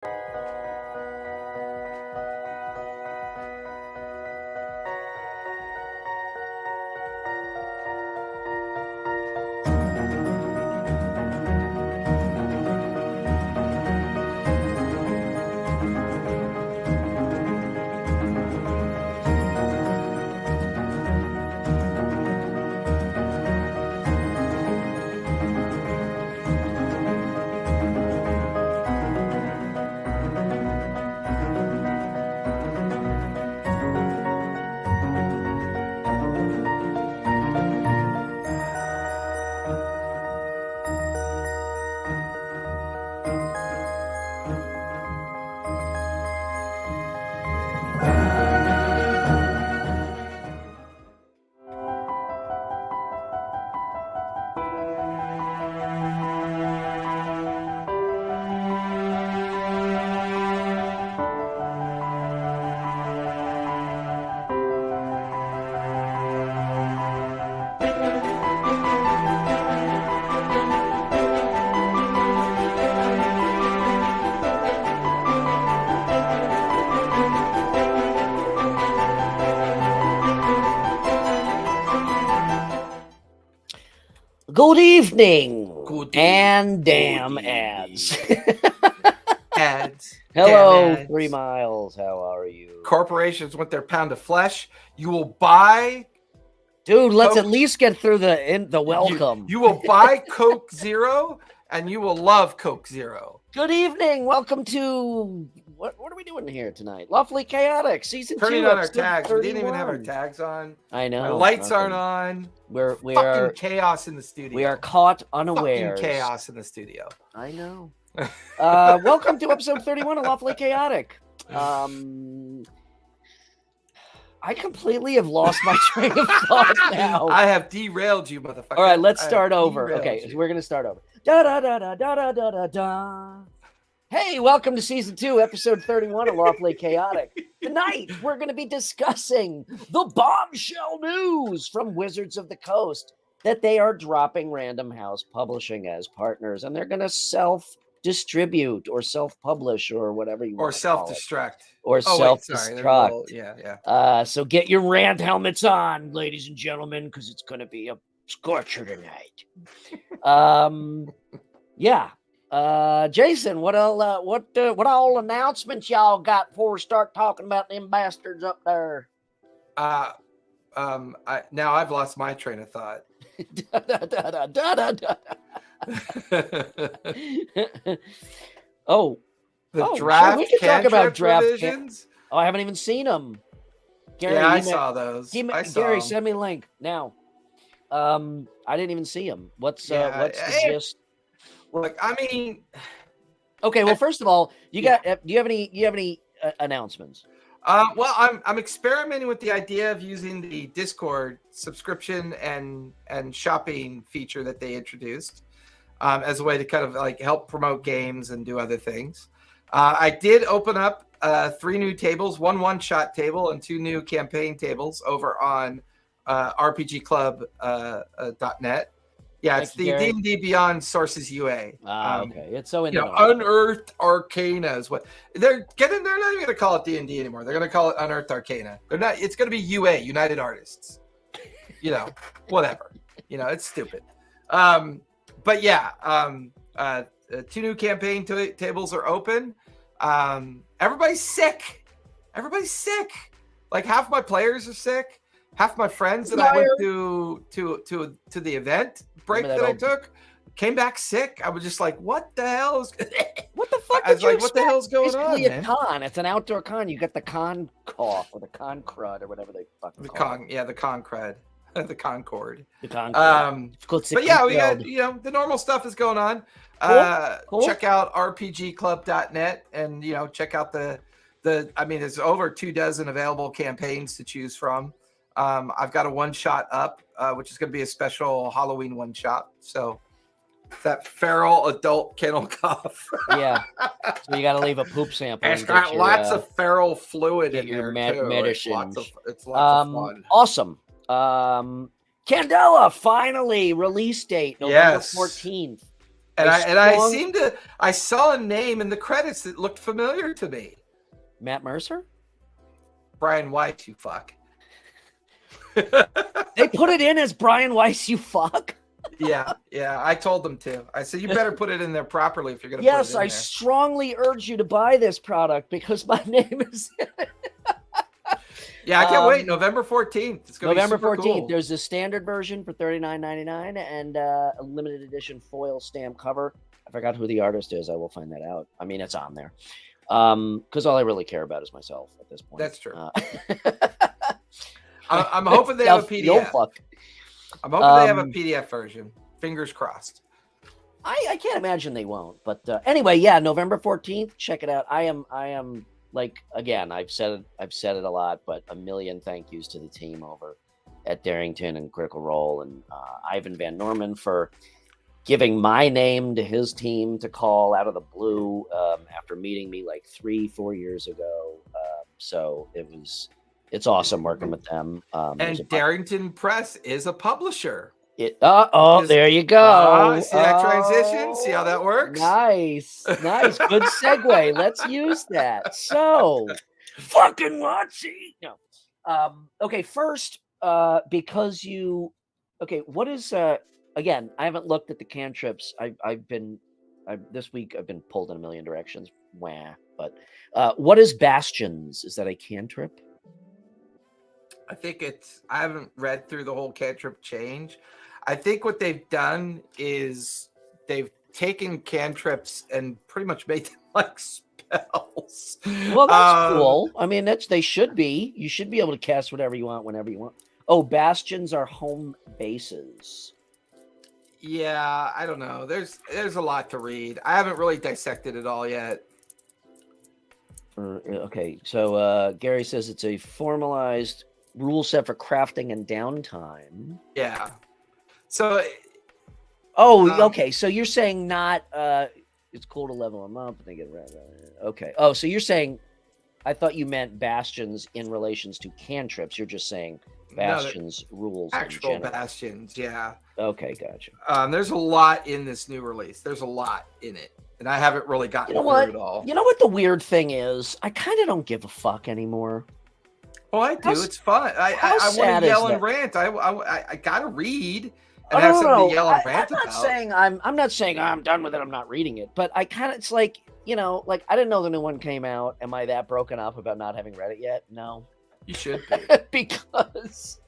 Good evening. Good and evening. damn ads. Ads. Hello, Damn ads. 3 Miles. How are you? Corporations want their pound of flesh. You will buy. Dude, let's Coke. at least get through the welcome. You will buy Coke Zero, and you will love Coke Zero. Good evening. Welcome to what are we doing here tonight? Lawfully Chaotic, season 2. Turning on our episode tags. 31. We didn't even have our tags on. I know. Our lights aren't on. We fucking are chaos in the studio. We are caught unawares. Fucking chaos in the studio. I know. Welcome to episode 31 of Lawfully Chaotic. I completely have lost my train of thought now. I have derailed you, motherfucker. All right, let's start over. Okay, you. we're gonna start over. Da da da da da da da da da. Hey, welcome to season 2, episode 31 of Lawfully Chaotic. Tonight, we're going to be discussing the bombshell news from Wizards of the Coast that they are dropping Random House Publishing as partners, and they're going to self-distribute or self-publish or whatever you want to call it. Self-destruct. Or self-destruct. Yeah. So get your rant helmets on, ladies and gentlemen, because it's going to be a scorcher tonight. Yeah. Jason, what all announcements y'all got before we start talking about them bastards up there? Now I've lost my train of thought. Draft. We can talk about draft provisions. I haven't even seen them. Gary, yeah, I saw those. Gary, send me a link now. I didn't even see them. What's the gist? Look, I mean, okay. Well, first of all, do you have any announcements? Well, I'm experimenting with the idea of using the Discord subscription and shopping feature that they introduced as a way to kind of like help promote games and do other things. I did open up 3 new tables, one-shot table and 2 new campaign tables over on RPGclub.net. Yeah, it's the D&D Beyond Sources UA. Okay. It's so Unearthed Arcana is what they're getting. They're not even going to call it D&D anymore. They're going to call it Unearthed Arcana. They're not. It's going to be UA, United Artists. Whatever. It's stupid. But yeah, 2 new campaign tables are open. Everybody's sick. Like half my players are sick. Half my friends that I went to the event break that I took came back sick. I was just like, what the hell is what the fuck? I was like, what the hell's going on? It's a con. It's an outdoor con. You got the con cough or the con crud or whatever they fucking call it. Yeah, the con crud. The Concord. The Concord. But yeah, we got the normal stuff is going on. Cool. Check out rpgclub.net and check out the there's over 24 available campaigns to choose from. I've got a one-shot up, which is going to be a special Halloween one-shot. So that feral adult kennel cough. Yeah. So you got to leave a poop sample. It's got lots of feral fluid in there too. Medicine. It's lots of fun. Awesome. Candela finally release date November 14th. And I saw a name in the credits that looked familiar to me. Matt Mercer? Brian Weiss, you fuck. They put it in as Brian Weiss, you fuck? Yeah. I told them to. I said, you better put it in there properly if you're going to yes, put it in I there. strongly urge you to buy this product because my name is in it. Yeah, I can't wait. November 14th. It's going to be super 14th. Cool. There's a standard version for $39.99 and a limited edition foil stamp cover. I forgot who the artist is. I will find that out. I mean, it's on there. Because all I really care about is myself at this point. That's true. I'm hoping they have a PDF. I'm hoping they have a PDF version. Fingers crossed. I can't imagine they won't. But anyway, yeah, November 14th. Check it out. I am like, again, I've said it a lot, but a million thank yous to the team over at Darrington and Critical Role and Ivan Van Norman for giving my name to his team to call out of the blue after meeting me like 3-4 years ago. So it's awesome working with them. And Darrington Press is a publisher. There you go. See that transition? See how that works? Nice. Good segue. Let's use that. So, fucking WotC. No. Okay, first, because what is, again, I haven't looked at the cantrips. This week I've been pulled in a million directions. But what is Bastions? Is that a cantrip? I think I haven't read through the whole cantrip change. I think what they've done is they've taken cantrips and pretty much made them like spells. Well, that's cool. I mean, they should be. You should be able to cast whatever you want, whenever you want. Oh, bastions are home bases. Yeah, I don't know. There's a lot to read. I haven't really dissected it all yet. Okay, so Gary says it's a formalized rule set for crafting and downtime. Yeah. So, okay. So you're saying not it's cool to level them up and they get okay. Oh, so you're saying I thought you meant bastions in relations to cantrips. You're just saying bastions rules. Actual bastions, yeah. Okay, gotcha. There's a lot in this new release. There's a lot in it. And I haven't really gotten through it all. You know what the weird thing is? I kind of don't give a fuck anymore. Oh, I do. It's fun. I want to yell and rant. I gotta read. And have something to yell and rant about. I'm not saying I'm done with it. I'm not reading it, but it's like, like I didn't know the new one came out. Am I that broken up about not having read it yet? No. You should be. Because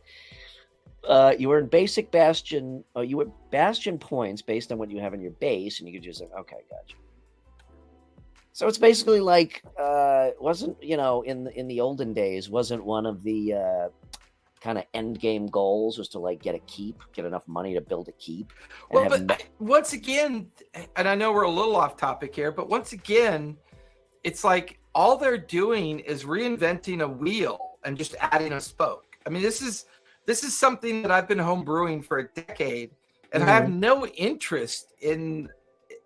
you earn basic bastion. You earn bastion points based on what you have in your base, and you could just okay, gotcha. So it's basically like wasn't in the olden days wasn't one of the kind of end game goals was to like get enough money to build a keep. Well, but once again, and I know we're a little off topic here, but once again, it's like all they're doing is reinventing a wheel and just adding a spoke. I mean, this is something that I've been home brewing for a decade, and I have no interest in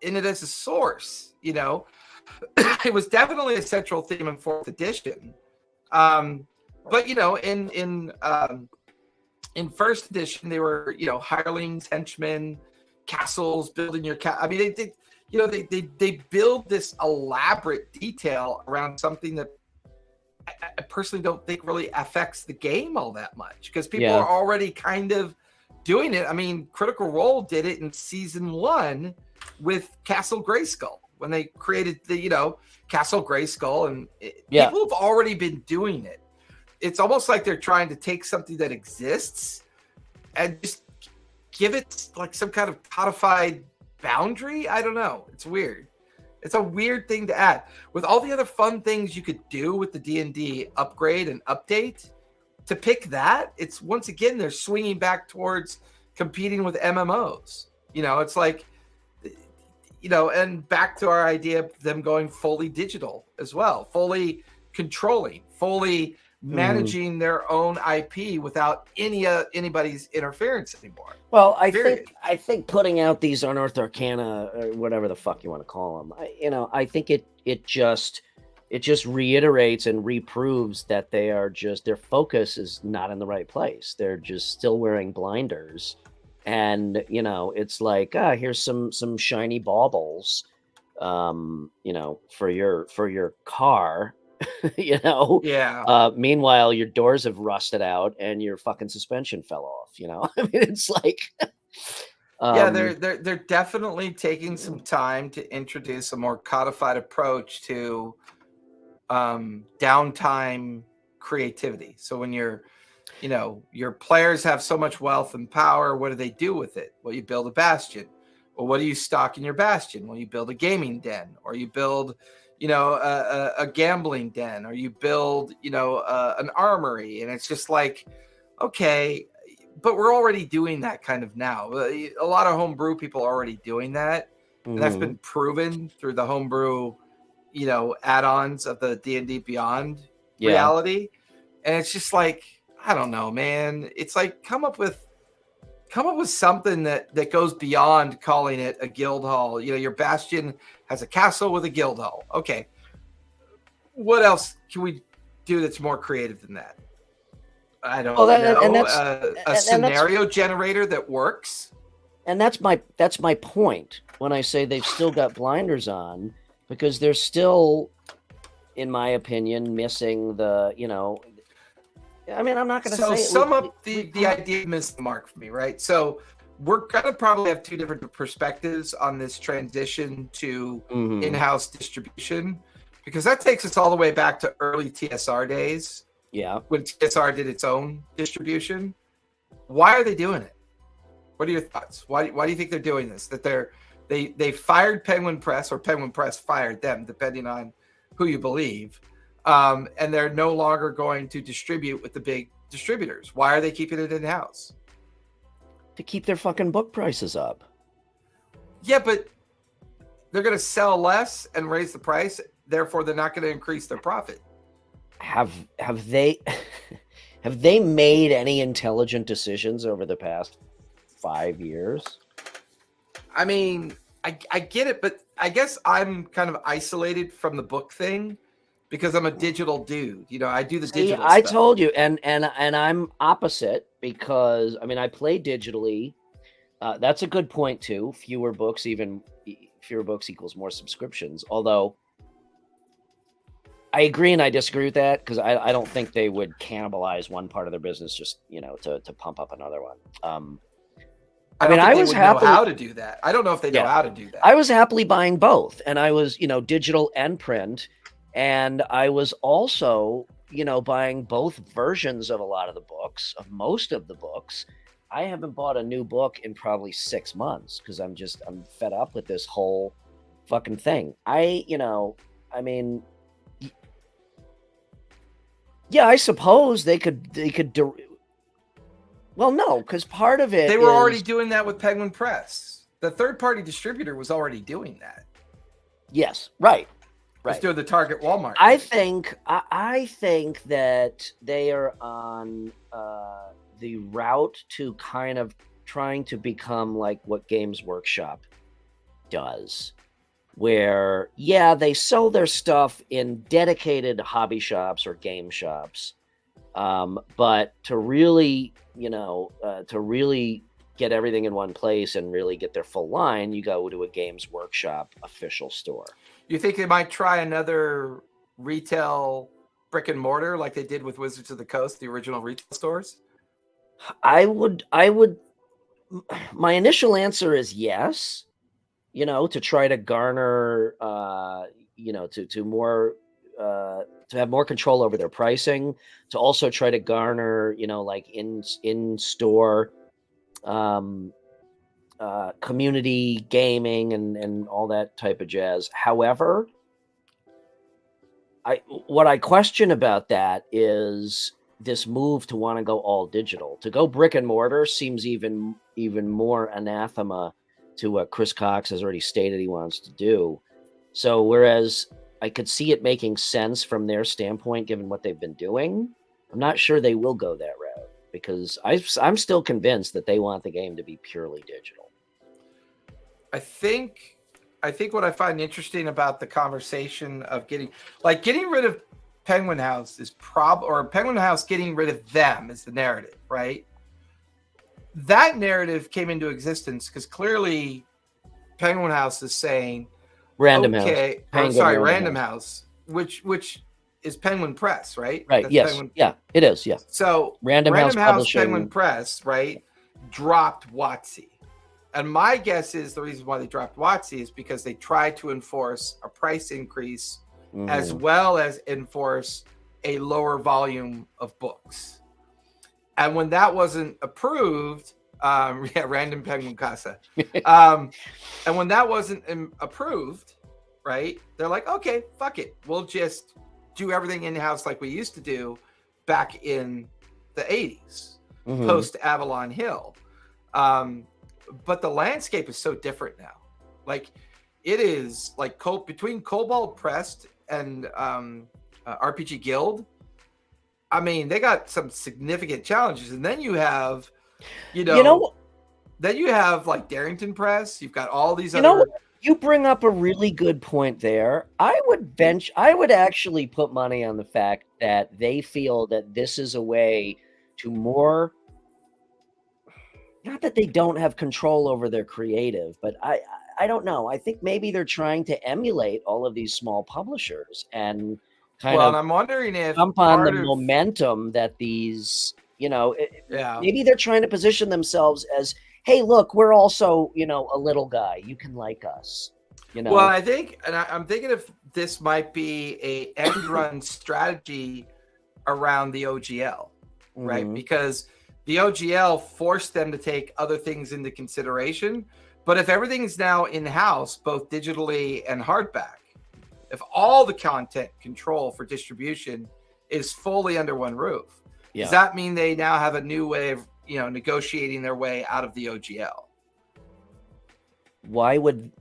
it as a source. It was definitely a central theme in 4th edition. But in 1st edition, they were, hirelings, henchmen, castles, building your I mean, they build this elaborate detail around something that I personally don't think really affects the game all that much because people are already kind of doing it. I mean, Critical Role did it in season 1 with Castle Grayskull when they created the, Castle Grayskull, and people have already been doing it. It's almost like they're trying to take something that exists and just give it like some kind of codified boundary. I don't know. It's weird. It's a weird thing to add with all the other fun things you could do with the D&D upgrade and update. To pick that, it's once again, they're swinging back towards competing with MMOs. It's like, and back to our idea of them going fully digital as well, fully controlling, fully managing their own IP without anybody's interference anymore. Well, I think putting out these Unearthed Arcana or whatever the fuck you want to call them, I think it just reiterates and reproves that their focus is not in the right place. They're just still wearing blinders and it's like, here's some shiny baubles, for your car. Yeah. Meanwhile your doors have rusted out and your fucking suspension fell off. I mean, it's like, Yeah, um they're definitely taking some time to introduce a more codified approach to downtime creativity. So when your players have so much wealth and power, what do they do with it? Well, you build a bastion. Well, what do you stock in your bastion? Well, you build a gaming den, or you build, a gambling den, or you build, an armory. And it's just like, okay, but we're already doing that kind of now. A lot of homebrew people are already doing that, and that's mhm. been proven through the homebrew, add-ons of the D&D Beyond Yeah. reality. And it's just like, I don't know, man. It's like come up with something that goes beyond calling it a guild hall. Your bastion has a castle with a guild hall. Okay, what else can we do that's more creative than that? I Well, don't and know. that's A and that's scenario generator that works. and that's my point when I say they've still got blinders on, because they're still, in my opinion, missing the, I mean, I'm not going to So say it. sum up the idea missed the mark for me, right? So we're gonna probably have two different perspectives on this transition to Mhm. in-house distribution, because that takes us all the way back to early TSR days Yeah. when TSR did its own distribution. Why are they doing it? What are your thoughts? Why do you think they're doing this? That they fired Penguin Press, or Penguin Press fired them, depending on who you believe, and they're no longer going to distribute with the big distributors. Why are they keeping it in house? To keep their fucking book prices up. Yeah, but they're going to sell less and raise the price. Therefore, they're not going to increase their profit. Have they have they made any intelligent decisions over the past 5 years? I mean, I get it, but I guess I'm kind of isolated from the book thing because I'm a digital dude. I do the See, digital I stuff. told you, and I'm opposite, because I mean, I play digitally. That's a good point too. Fewer books equals more subscriptions. Although I agree and I disagree with that, because I don't think they would cannibalize one part of their business just to pump up another one. I mean, don't think I they was would know happily how to do that. I don't know if they know Yeah. how to do that. I was happily buying both, and I was digital and print, and I was also buying both versions of a lot of the books, of most of the books. I haven't bought a new book in probably 6 months because I'm fed up with this whole fucking thing. I mean, yeah, I suppose they could do. Well, no, because part of it They were already is, doing that with Penguin Press. The third-party distributor was already doing that. yes, right. Let's do the Target Walmart. I think that they are on the route to kind of trying to become like what Games Workshop does, where they sell their stuff in dedicated hobby shops or game shops, but to really get everything in one place and really get their full line, you go to a Games Workshop official store. You think they might try another retail brick and mortar like they did with Wizards of the Coast, the original retail stores? I would. My initial answer is yes. To try to garner, to more, to have more control over their pricing, to also try to garner, like in store, community gaming and all that type of jazz. However, what I question about that is this move to want to go all digital. To go brick and mortar seems even more anathema to what Chris Cox has already stated he wants to do. So whereas I could see it making sense from their standpoint, given what they've been doing, I'm not sure they will go that route, because I'm still convinced that they want the game to be purely digital. I think what I find interesting about the conversation of getting rid of Penguin House is or Penguin House getting rid of them is the narrative, right? that narrative came into existence because clearly Penguin House is saying, Random House. okay, Penguin sorry, Random Random House, which is Penguin Press, right? Right. That's Yes. Penguin. Yeah, it is. Yeah. So Random House Publishing. Penguin Press, right, dropped WotC. And my guess is the reason why they dropped WotC is because they tried to enforce a price increase as well as enforce a lower volume of books. And when that wasn't approved, Random Penguin Casa. And when that wasn't approved, right, they're like, okay, fuck it. We'll just do everything in-house like we used to do back in the 80s, post Avalon Hill. But the landscape is so different now. Like, it is like between Cobalt Pressed and RPG Guild. I mean, they got some significant challenges, and then you have, then you have like Darrington Press. You've got all these other. You bring up a really good point there. I would actually put money on the fact that they feel that this is a way to more. Not that they don't have control over their creative, but I don't know. I think maybe they're trying to emulate all of these small publishers and kind of. And I'm wondering if jump on the momentum that these, maybe they're trying to position themselves as, hey, look, we're also, a little guy. You can like us. Well, I think, and I'm thinking if this might be a end run strategy around the OGL, right? Because the OGL forced them to take other things into consideration. But if everything's now in-house, both digitally and hardback, if all the content control for distribution is fully under one roof, does that mean they now have a new way of, negotiating their way out of the OGL? Why would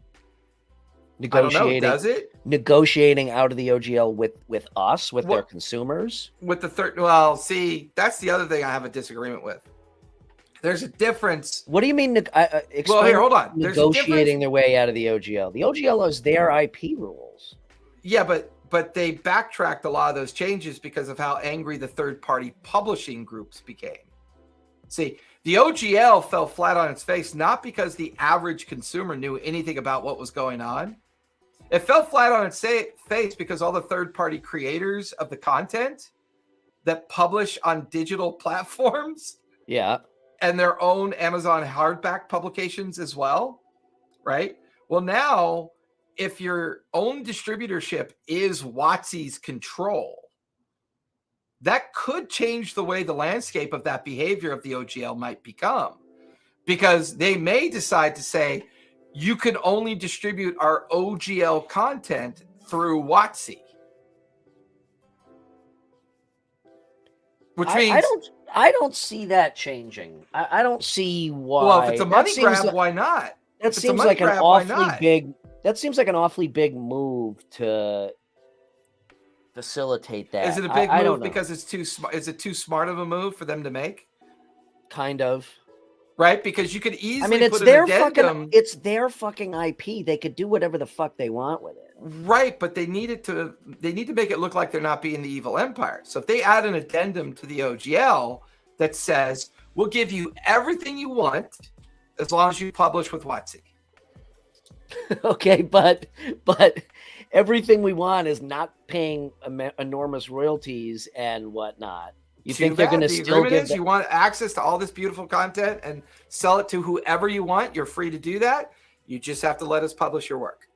negotiating out of the OGL with us, with their consumers? With the third, well, see, that's the other thing I have a disagreement with. There's a difference. What do you mean? Well, here, hold on. Negotiating their way out of the OGL. The OGL is their IP rules. Yeah, but they backtracked a lot of those changes because of how angry the third-party publishing groups became. See, the OGL fell flat on its face, not because the average consumer knew anything about what was going on. It fell flat on its face because all the third-party creators of the content that publish on digital platforms, and their own Amazon hardback publications as well, right? Well, now, if your own distributorship is WotC's control, that could change the way the landscape of that behavior of the OGL might become, because they may decide to say, you can only distribute our OGL content through WotC. Which means I don't see that changing. I don't see why. Well, if it's a money grab, why not? That seems like an awfully big. That seems like an awfully big move to facilitate that. Is it a big move because it's too smart? Is it too smart of a move for them to make? Kind of. Right, because you could easily. I mean, it's put their an addendum. it's their fucking IP. They could do whatever the fuck they want with it. Right, but they need to make it look like they're not being the evil empire. So if they add an addendum to the OGL that says, we'll give you everything you want as long as you publish with WotC. Okay, but everything we want is not paying enormous royalties and whatnot. You think they're going to still give you want access to all this beautiful content and sell it to whoever you want? You're free to do that. You just have to let us publish your work.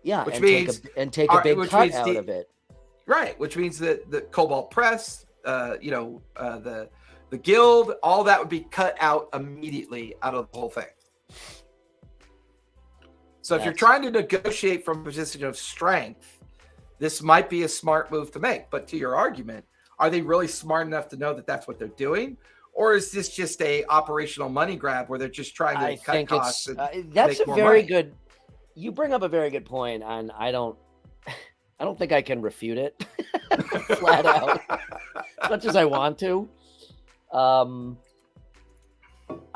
Yeah, which means take a big cut out of it. Right, which means that the Cobalt Press, the Guild, all that would be cut out immediately out of the whole thing. So if you're trying to negotiate from a position of strength, this might be a smart move to make. But to your argument, are they really smart enough to know that that's what they're doing? Or is this just a operational money grab where they're just trying to cut costs? That's a very good. You bring up a very good point, and I don't think I can refute it flat out, as much as I want to. I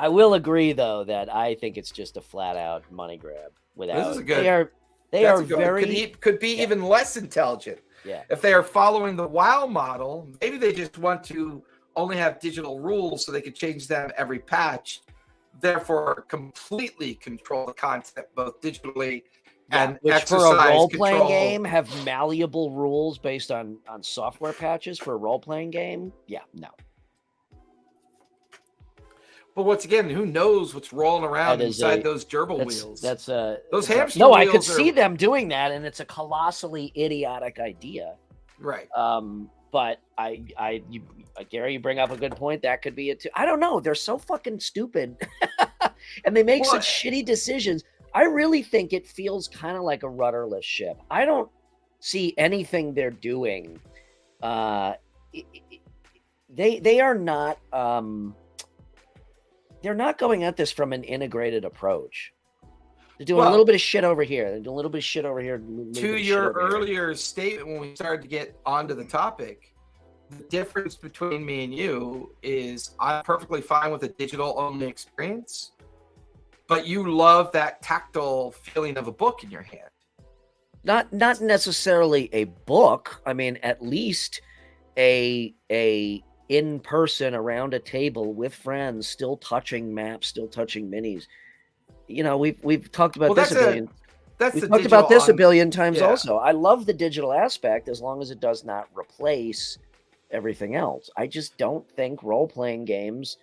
will agree, though, that I think it's just a flat out money grab. Without this is good. They are very could be even less intelligent. Yeah. If they are following the WoW model, maybe they just want to only have digital rules so they could change them every patch, therefore completely control the content both digitally and which exercise for a role-playing control. game have malleable rules based on software patches for a role-playing game. Yeah, no. But once again, who knows what's rolling around inside those gerbil wheels? Those hamster no, wheels. I could see them doing that, and it's a colossally idiotic idea. Right. But Gary, you bring up a good point. That could be it too. I don't know. They're so fucking stupid, and they make such shitty decisions. I really think it feels kind of like a rudderless ship. I don't see anything they're doing. They are not. They're not going at this from an integrated approach. They're doing a little bit of shit over here. They're doing a little bit of shit over here. To your earlier statement when we started to get onto the topic, the difference between me and you is I'm perfectly fine with a digital-only experience, but you love that tactile feeling of a book in your hand. Not necessarily a book. I mean, at least a in person around a table with friends, still touching maps, still touching minis. You know, we've talked about this a billion. We've talked about this a billion times. Also, I love the digital aspect as long as it does not replace everything else. I just don't think role-playing games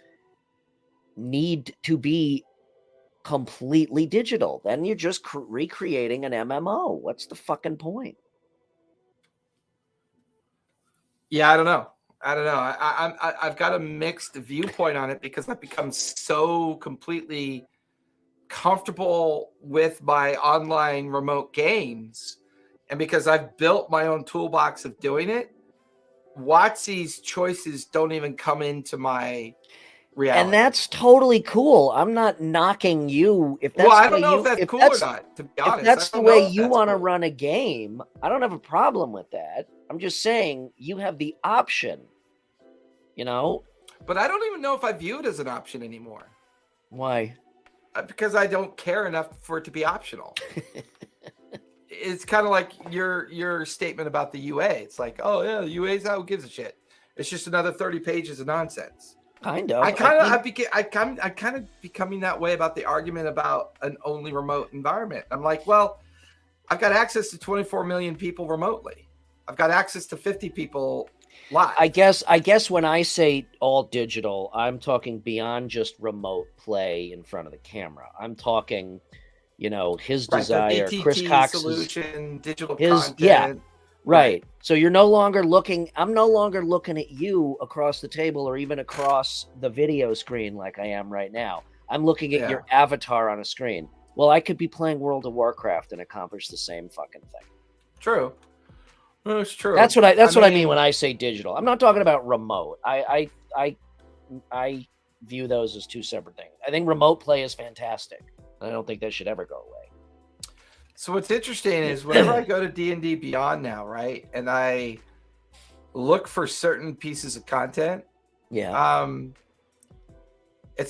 need to be completely digital. Then you're just recreating an MMO. What's the fucking point? Yeah, I don't know. I've got a mixed viewpoint on it because I've become so completely comfortable with my online remote games, and because I've built my own toolbox of doing it, WotC's choices don't even come into my reality. And that's totally cool. I'm not knocking you. If that's I don't know if that's cool or not, to be honest. If that's the way you want to run a game, I don't have a problem with that. I'm just saying you have the option, you know? But I don't even know if I view it as an option anymore. Why? Because I don't care enough for it to be optional. It's kind of like your statement about the UA. It's like, oh yeah, the UA's out. Who gives a shit? It's just another 30 pages of nonsense. Kind of. I'm kind of becoming that way about the argument about an only remote environment. I'm like, well, I've got access to 24 million people remotely. I've got access to 50 people live. I guess when I say all digital, I'm talking beyond just remote play in front of the camera. I'm talking, you know, his desire, Chris Cox's solution, digital content. Yeah. Right. So I'm no longer looking at you across the table or even across the video screen like I am right now. I'm looking at your avatar on a screen. Well, I could be playing World of Warcraft and accomplish the same fucking thing. True. Well, it's true. That's what I mean when I say digital. I'm not talking about remote. I view those as two separate things. I think remote play is fantastic. I don't think that should ever go away. So what's interesting is whenever I go to D&D Beyond now, right, and I look for certain pieces of content, it's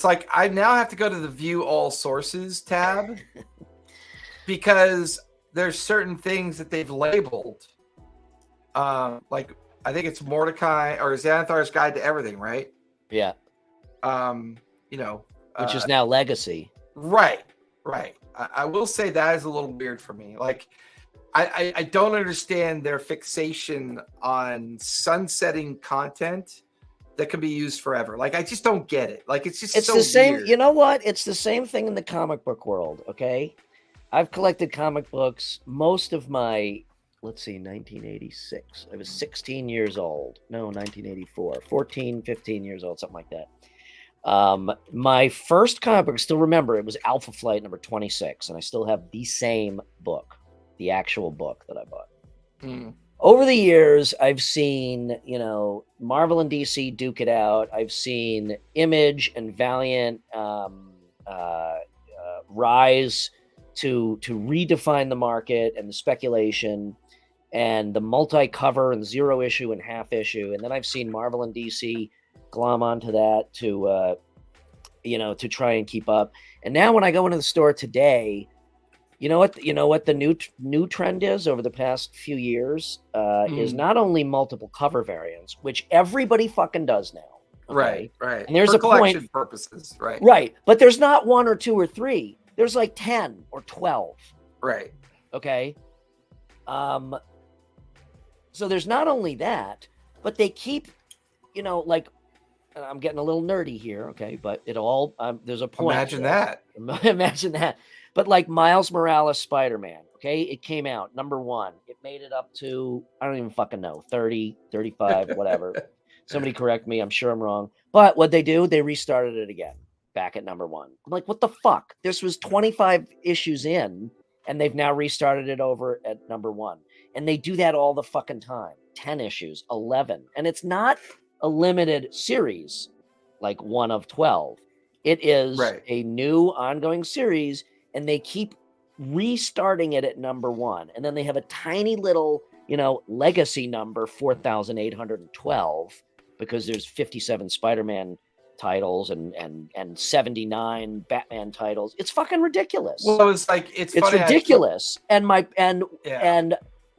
like I now have to go to the View All Sources tab because there's certain things that they've labeled. Like I think it's Mordecai or Xanathar's Guide to Everything, right? Yeah. Which is now Legacy. Right. I will say that is a little weird for me. Like, I don't understand their fixation on sunsetting content that can be used forever. Like, I just don't get it. Like, it's so the same. weird. You know what? It's the same thing in the comic book world. Okay, I've collected comic books. Most of my, 1986. I was 16 years old. No, 1984. 14, 15 years old, something like that. My first comic book, I still remember, it was Alpha Flight number 26, and I still have the same book, the actual book that I bought. Over the years, I've seen, Marvel and DC duke it out. I've seen Image and Valiant rise to redefine the market and the speculation and the multi-cover and zero issue and half issue. And then I've seen Marvel and DC glom onto that to try and keep up. And now when I go into the store today, you know what the new trend is over the past few years is not only multiple cover variants, which everybody fucking does now. Right, right. And there's For a collection point, purposes, right, right? But there's not 1 or 2 or 3. There's like 10 or 12. right. Okay. So there's not only that, but they keep, like, I'm getting a little nerdy here, okay, but it all there's a point. Imagine that. Imagine that. But like Miles Morales Spider-Man, okay, it came out number 1. It made it up to, I don't even fucking know, 30, 35, whatever. Somebody correct me. I'm sure I'm wrong. But what they do, they restarted it again back at number 1. I'm like, what the fuck? This was 25 issues in, and they've now restarted it over at number 1. And they do that all the fucking time. 10 issues, 11. And it's not a limited series like one of 12. It is Right. a new ongoing series, and they keep restarting it at number 1. And then they have a tiny little, legacy number, 4,812, because there's 57 Spider-Man titles and 79 Batman titles. It's fucking ridiculous. Well, it's like it's funny, ridiculous. And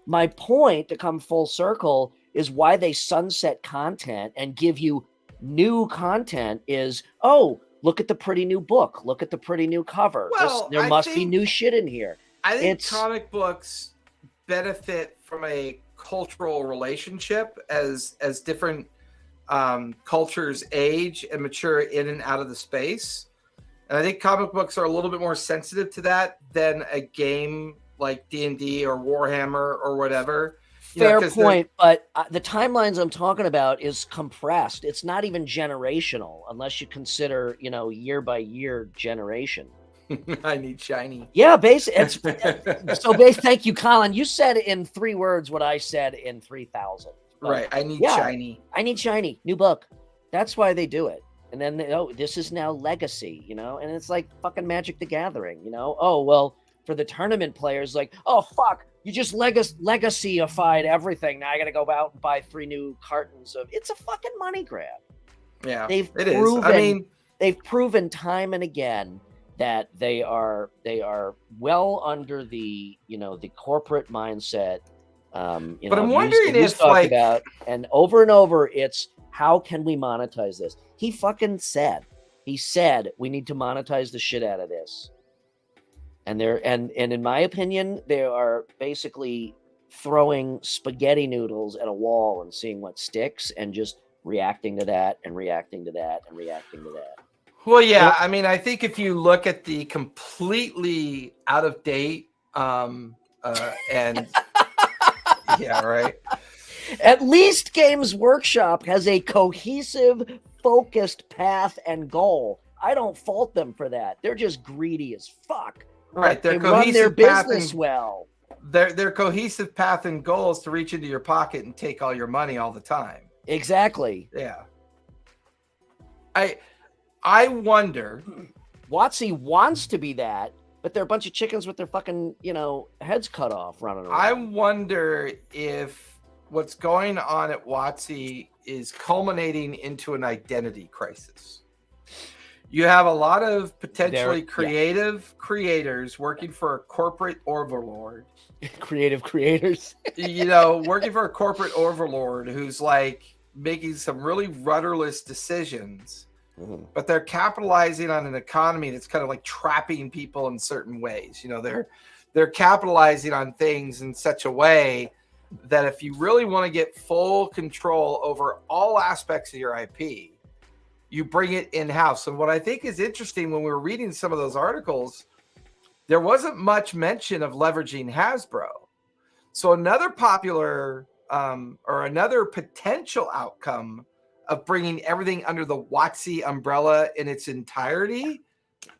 my point, to come full circle, is why they sunset content and give you new content is, oh, look at the pretty new book. Look at the pretty new cover. Well, there must be new shit in here. I think comic books benefit from a cultural relationship as different cultures age and mature in and out of the space. And I think comic books are a little bit more sensitive to that than a game like D&D or Warhammer or whatever. Fair point, but the timelines I'm talking about is compressed. It's not even generational unless you consider, year by year generation. I need shiny. Yeah, basically. Thank you, Colin. You said in 3 words what I said in 3,000. Right. I need shiny. I need shiny. New book. That's why they do it. And then, this is now legacy, and it's like fucking Magic the Gathering, Oh, well, for the tournament players, like, oh, fuck, you just legacy-ified everything. Now I got to go out and buy 3 new cartons of, it's a fucking money grab. Yeah, it is. I mean, they've proven time and again that they are well under the, the corporate mindset. But I'm wondering if, like, and over, it's, how can we monetize this? He said we need to monetize the shit out of this. And in my opinion, they are basically throwing spaghetti noodles at a wall and seeing what sticks and just reacting to that and reacting to that and reacting to that. Well, yeah, I mean, I think if you look at the completely out of date and yeah, right. At least Games Workshop has a cohesive, focused path and goal. I don't fault them for that. They're just greedy as fuck. Right. They run their business well. Their cohesive path and goal is to reach into your pocket and take all your money all the time. Exactly. Yeah. I wonder. WotC wants to be that, but they're a bunch of chickens with their fucking, heads cut off running around. I wonder if what's going on at WotC is culminating into an identity crisis. You have a lot of potentially creative creators working for a corporate overlord. Creative creators. Working for a corporate overlord who's like making some really rudderless decisions. Mm-hmm. But they're capitalizing on an economy that's kind of like trapping people in certain ways. They're capitalizing on things in such a way that if you really want to get full control over all aspects of your IP, you bring it in-house. And what I think is interesting, when we were reading some of those articles, there wasn't much mention of leveraging Hasbro. So another popular or another potential outcome of bringing everything under the WotC umbrella in its entirety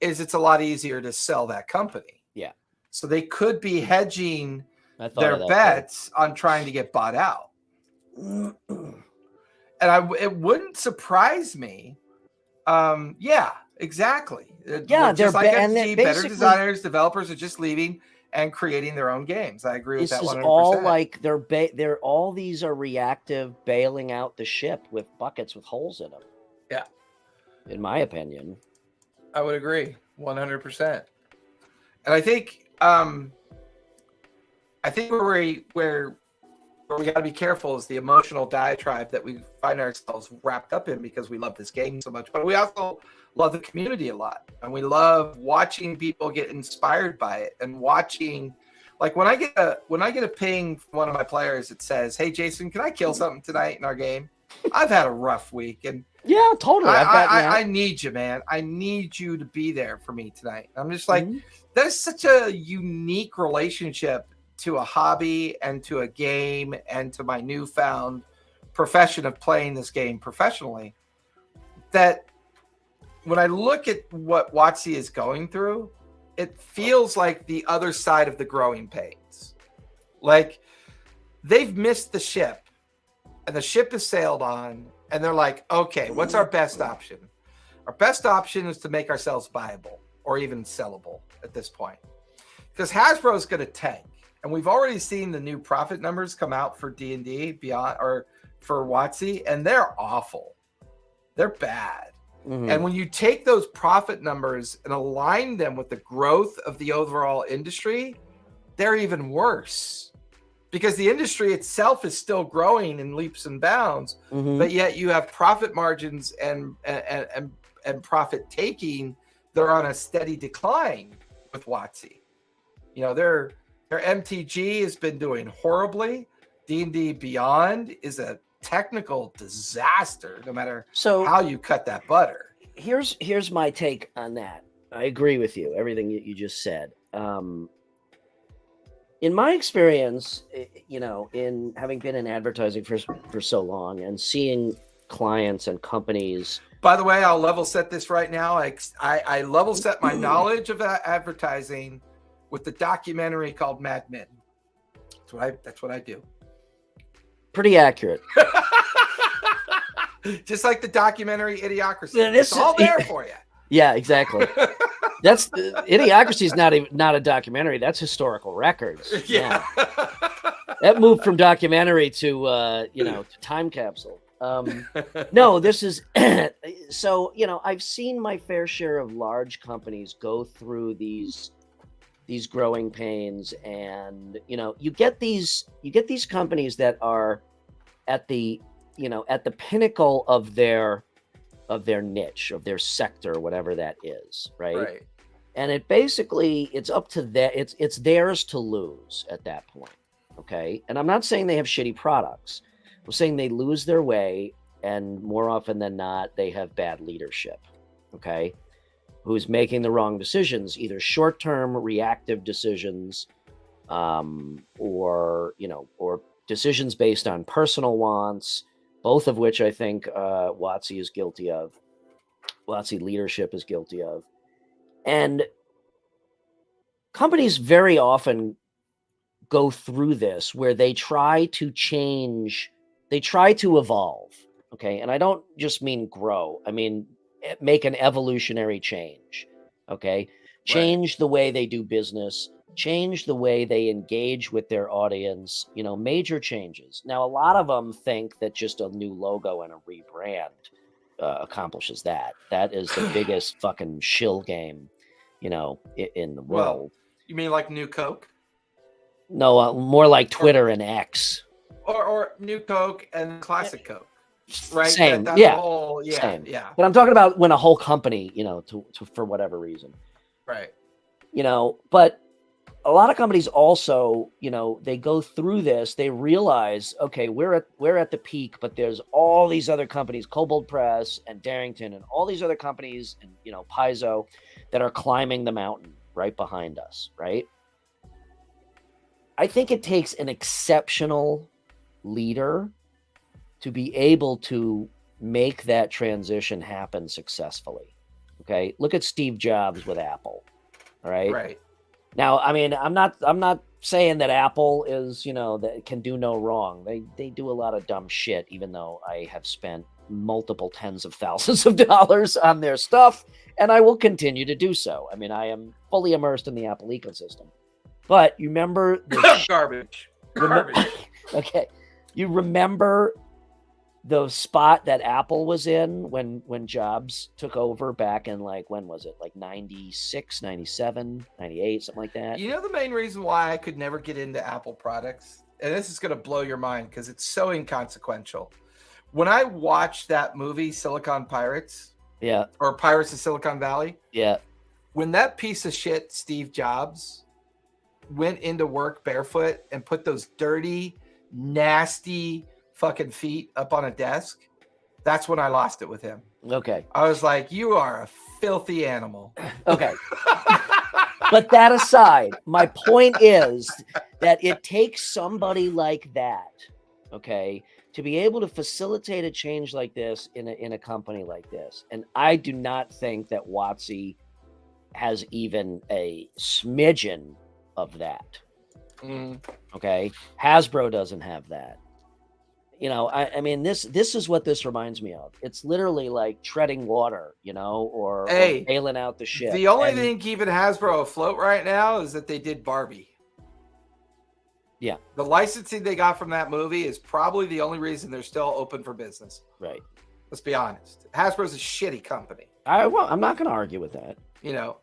is it's a lot easier to sell that company. Yeah. So they could be hedging their bets on trying to get bought out. And it wouldn't surprise me. Yeah, exactly. Yeah, just like FG, better basically, designers, developers are just leaving and creating their own games. I agree with that 100%. This is all like they're all these are reactive, bailing out the ship with buckets with holes in them. Yeah, in my opinion, I would agree 100%. And I think where where we got to be careful is the emotional diatribe that we find ourselves wrapped up in because we love this game so much, but we also love the community a lot, and we love watching people get inspired by it, and watching, like when I get a ping from one of my players that says, "Hey Jason, can I kill something tonight in our game? I've had a rough week, and Yeah, totally. I need you, man. I need you to be there for me tonight." I'm just like, there's such a unique relationship to a hobby and to a game and to my newfound profession of playing this game professionally, that when I look at what WotC is going through, it feels like the other side of the growing pains. Like they've missed the ship, and the ship has sailed on, and they're like, okay, what's our best option? Our best option is to make ourselves viable or even sellable at this point, because Hasbro is going to tank. And we've already seen the new profit numbers come out for D&D Beyond, or for WotC, and they're awful. They're bad. And when you take those profit numbers and align them with the growth of the overall industry, they're even worse, because the industry itself is still growing in leaps and bounds, but yet you have profit margins and profit taking that are on a steady decline with WotC. You know, their MTG has been doing horribly. D&D Beyond is a technical disaster, no matter how you cut that butter. Here's my take on that. I agree with you, everything you just said. In my experience, you know, in having been in advertising for so long and seeing clients and companies. By the way, I'll level set this right now. I level set my knowledge of advertising with the documentary called Mad Men. That's what I do. Pretty accurate. Just like the documentary Idiocracy. It's all there for you. Yeah, exactly. That's Idiocracy is not a documentary. That's historical records. Yeah. That moved from documentary to to time capsule. No, this is so, you know, I've seen my fair share of large companies go through these growing pains, and you know, you get these companies that are at the pinnacle of their niche, of their sector, whatever that is, right? And it's up to that. It's theirs to lose at that point. Okay. And I'm not saying they have shitty products. I'm saying they lose their way, and more often than not, they have bad leadership. Okay. Who's making the wrong decisions, either short-term reactive decisions, or decisions based on personal wants, both of which I think WotC is guilty of. WotC leadership is guilty of. And companies very often go through this where they try to change, they try to evolve. Okay. And I don't just mean grow. I mean, make an evolutionary change. Okay. Change the way they do business, change the way they engage with their audience, major changes. Now, a lot of them think that just a new logo and a rebrand accomplishes that. That is the biggest fucking shill game, in the world. Well, you mean like New Coke? No, more like Twitter and X. Or New Coke and Classic Coke. Right. Same. Same. Yeah. But I'm talking about when a whole company, to for whatever reason. Right. But a lot of companies also, they go through this, they realize, okay, we're at the peak, but there's all these other companies, Kobold Press and Darrington and all these other companies and, Paizo, that are climbing the mountain right behind us. Right. I think it takes an exceptional leader to be able to make that transition happen successfully. Okay. Look at Steve Jobs with Apple. All right. Right. Now, I mean, I'm not saying that Apple is, that it can do no wrong. They do a lot of dumb shit, even though I have spent multiple tens of thousands of dollars on their stuff, and I will continue to do so. I mean, I am fully immersed in the Apple ecosystem. But you remember the garbage. Okay. You remember the spot that Apple was in when Jobs took over back in when was it? 96, 97, 98, something like that. The main reason why I could never get into Apple products and this is going to blow your mind because it's so inconsequential. When I watched that movie, Silicon Pirates, Yeah. or Pirates of Silicon Valley, Yeah. when that piece of shit, Steve Jobs, went into work barefoot and put those dirty, nasty fucking feet up on a desk, that's when I lost it with him. Okay. I was like, you are a filthy animal. Okay. But that aside, my point is that it takes somebody like that, okay, to be able to facilitate a change like this in a company like this. And I do not think that WotC has even a smidgen of that. Okay. Hasbro doesn't have that. You know, I mean, this is what this reminds me of. It's literally like treading water, you know, or bailing out the ship. The only thing keeping Hasbro afloat right now is that they did Barbie. Yeah. The licensing they got from that movie is probably the only reason they're still open for business. Right. Let's be honest. Hasbro's a shitty company. I'm not going to argue with that. You know.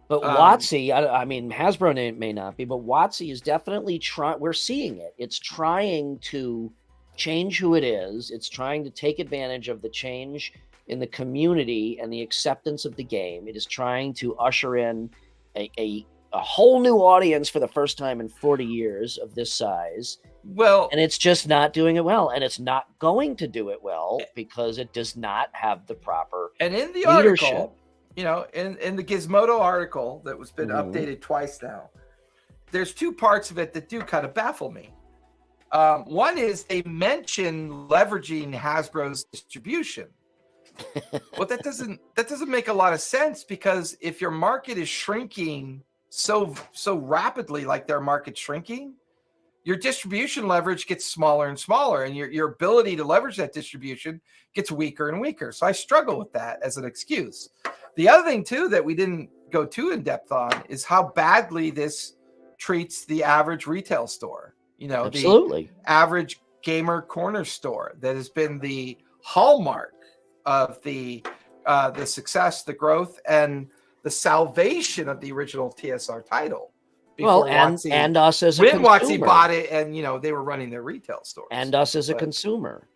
But WotC, I mean, Hasbro may not be, but WotC is definitely trying. We're seeing it. It's trying to change who it is. It's trying to take advantage of the change in the community and the acceptance of the game. It is trying to usher in a whole new audience for the first time in 40 years of this size. Well, and it's just not doing it well, and it's not going to do it well because it does not have the proper and in the leadership. Article, you know, in the Gizmodo article that was been updated twice now, there's two parts of it that do kind of baffle me. One is they mention leveraging Hasbro's distribution. Well, that doesn't make a lot of sense, because if your market is shrinking so rapidly, like their market's shrinking, your distribution leverage gets smaller and smaller, and your ability to leverage that distribution gets weaker and weaker. So I struggle with that as an excuse. The other thing too that we didn't go too in depth on is how badly this treats the average retail store. You know, absolutely, the average gamer corner store that has been the hallmark of the success, the growth, and the salvation of the original TSR title. Well, and us as a consumer. When WotC bought it, and you know, they were running their retail stores. And us as a consumer.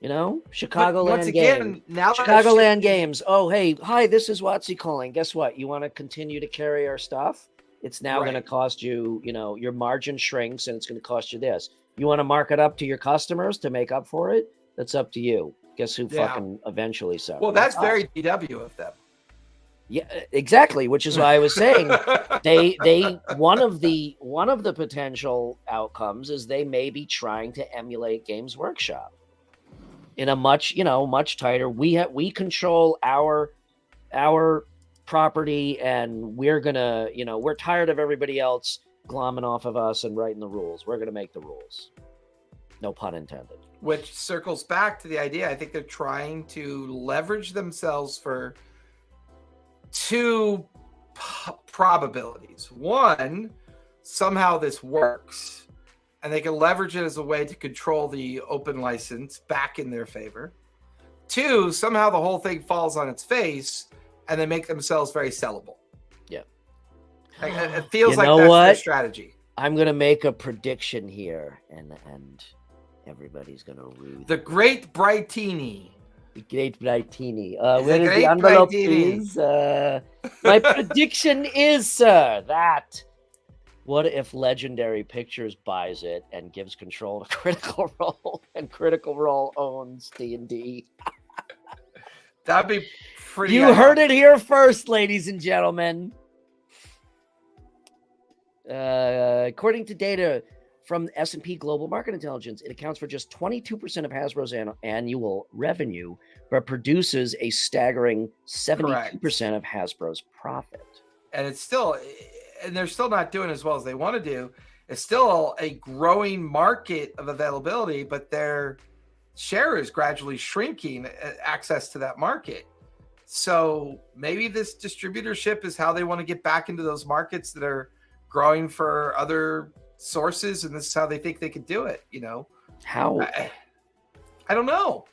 You know, Chicagoland Games. Now Chicagoland Games. Oh, hey, hi, this is WotC calling. Guess what? You want to continue to carry our stuff? It's now going to cost you, you know, your margin shrinks, and it's going to cost you this. You want to mark it up to your customers to make up for it? That's up to you. Guess who fucking eventually suffers? Well, that's very DW of them. Yeah, exactly. Which is why I was saying they one of the potential outcomes is they may be trying to emulate Games Workshop in a much tighter. We control our property, and we're gonna, you know, we're tired of everybody else glomming off of us and writing the rules. We're gonna make the rules. No pun intended. Which circles back to the idea. I think they're trying to leverage themselves for two probabilities. One, somehow this works, and they can leverage it as a way to control the open license back in their favor. Two, somehow the whole thing falls on its face, and they make themselves very sellable. Yeah. It feels like that's their strategy. I'm going to make a prediction here, and everybody's going to rue the Great Brightini. The Great Brightini. Where is the envelope, please? My prediction is, sir, that what if Legendary Pictures buys it and gives control to Critical Role, and Critical Role owns D&D? That'd be pretty. You heard it here first, ladies and gentlemen. According to data from S&P Global Market Intelligence, it accounts for just 22% of Hasbro's annual revenue, but produces a staggering 72% of Hasbro's profit. And they're still not doing as well as they want to do. It's still a growing market of availability, but their share is gradually shrinking, access to that market. So maybe this distributorship is how they want to get back into those markets that are growing for other sources, and this is how they think they could do it. You know, how? I don't know.